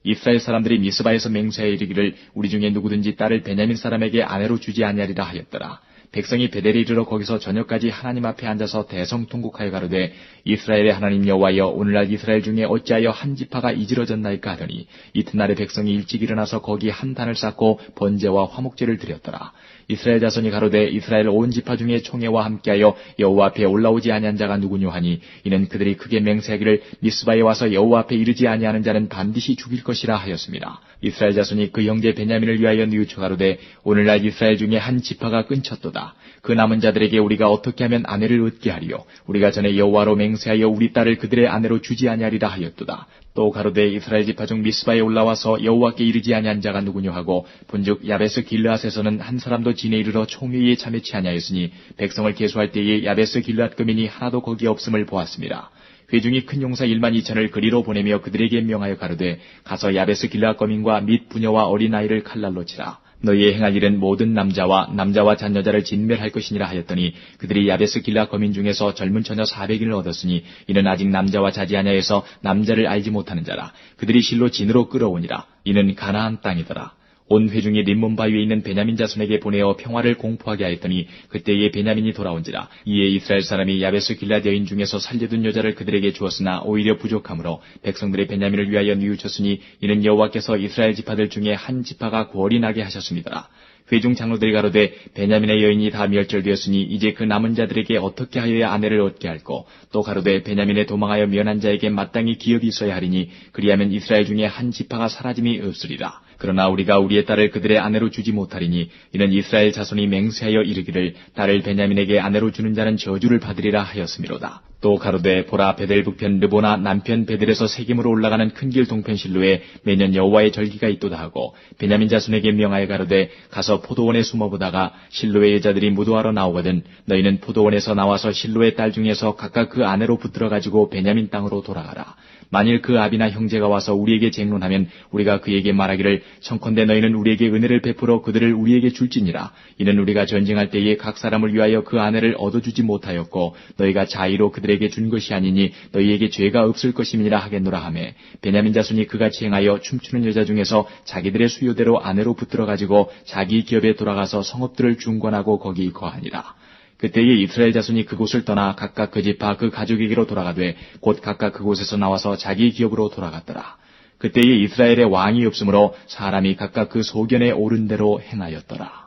이스라엘 사람들이 미스바에서 맹세하여 이르기를 우리 중에 누구든지 딸을 베냐민 사람에게 아내로 주지 아니하리라 하였더라. 백성이 베델에 이르러 거기서 저녁까지 하나님 앞에 앉아서 대성통곡하여 가로되 이스라엘의 하나님 여호와여 오늘날 이스라엘 중에 어찌하여 한 지파가 이지러졌나이까 하더니 이튿날에 백성이 일찍 일어나서 거기 한 단을 쌓고 번제와 화목제를 드렸더라. 이스라엘 자손이 가로되 이스라엘 온 지파 중에 총회와 함께하여 여호와 앞에 올라오지 아니한 자가 누구뇨 하니 이는 그들이 크게 맹세하기를 미스바에 와서 여호와 앞에 이르지 아니하는 자는 반드시 죽일 것이라 하였습니다. 이스라엘 자손이 그 형제 베냐민을 위하여 뉘우쳐 가로되 오늘날 이스라엘 중에 한 지파가 끊쳤도다. 그 남은 자들에게 우리가 어떻게 하면 아내를 얻게 하리요? 우리가 전에 여호와로 맹세하여 우리 딸을 그들의 아내로 주지 아니하리라 하였도다. 또 가로되 이스라엘 지파 중 미스바에 올라와서 여호와께 이르지 아니한 자가 누구뇨 하고 본즉 야베스 길르앗에서는 한 사람도 진에 이르러 총회에 참여치 아니하였으니 백성을 계수할 때에 야베스 길르앗 거민이 하나도 거기 없음을 보았습니다. 회중이 큰 용사 12,000을 그리로 보내며 그들에게 명하여 가로되 가서 야베스 길르앗 거민과 및 부녀와 어린아이를 칼날로 치라. 너희의 행할 일은 모든 남자와 잔여자를 진멸할 것이니라 하였더니 그들이 야베스 길르앗 거민 중에서 젊은 처녀 400인을 얻었으니 이는 아직 남자와 자지하냐 해서 남자를 알지 못하는 자라. 그들이 실로 진으로 끌어오니라. 이는 가나안 땅이더라. 온 회중이 림몬 바위에 있는 베냐민 자손에게 보내어 평화를 공포하게 하였더니 그때에 베냐민이 돌아온지라. 이에 이스라엘 사람이 야베스 길앗 여인 중에서 살려둔 여자를 그들에게 주었으나 오히려 부족하므로 백성들의 베냐민을 위하여 뉘우쳤으니 이는 여호와께서 이스라엘 지파들 중에 한 지파가 구월이 나게 하셨습니다. 회중 장로들이 가로되 베냐민의 여인이 다 멸절되었으니 이제 그 남은 자들에게 어떻게 하여야 아내를 얻게 할꼬. 또 가로되 베냐민에 도망하여 면한 자에게 마땅히 기업이 있어야 하리니 그리하면 이스라엘 중에 한 지파가 사라짐이 없으리라. 그러나 우리가 우리의 딸을 그들의 아내로 주지 못하리니 이는 이스라엘 자손이 맹세하여 이르기를 딸을 베냐민에게 아내로 주는 자는 저주를 받으리라 하였음이로다. 또 가로되 보라 베델 북편 르보나 남편 베델에서 세겜으로 올라가는 큰 길 동편 실로에 매년 여호와의 절기가 있도다 하고 베냐민 자손에게 명하여 가로되 가서 포도원에 숨어보다가 실로의 여자들이 무도하러 나오거든 너희는 포도원에서 나와서 실로의 딸 중에서 각각 그 아내로 붙들어 가지고 베냐민 땅으로 돌아가라. 만일 그 아비나 형제가 와서 우리에게 쟁론하면 우리가 그에게 말하기를 청컨대 너희는 우리에게 은혜를 베풀어 그들을 우리에게 줄지니라. 이는 우리가 전쟁할 때에 각 사람을 위하여 그 아내를 얻어주지 못하였고 너희가 자의로 그들에게 준 것이 아니니 너희에게 죄가 없을 것임이니라 하겠노라 하매 베냐민 자손이 그같이 행하여 춤추는 여자 중에서 자기들의 수요대로 아내로 붙들어 가지고 자기 기업에 돌아가서 성읍들을 중건하고 거기 거하니라. 그때에 이스라엘 자손이 그곳을 떠나 각각 그 지파 그 가족에게로 돌아가되 곧 각각 그곳에서 나와서 자기 기업으로 돌아갔더라. 그때에 이스라엘에 왕이 없으므로 사람이 각각 그 소견에 옳은 대로 행하였더라.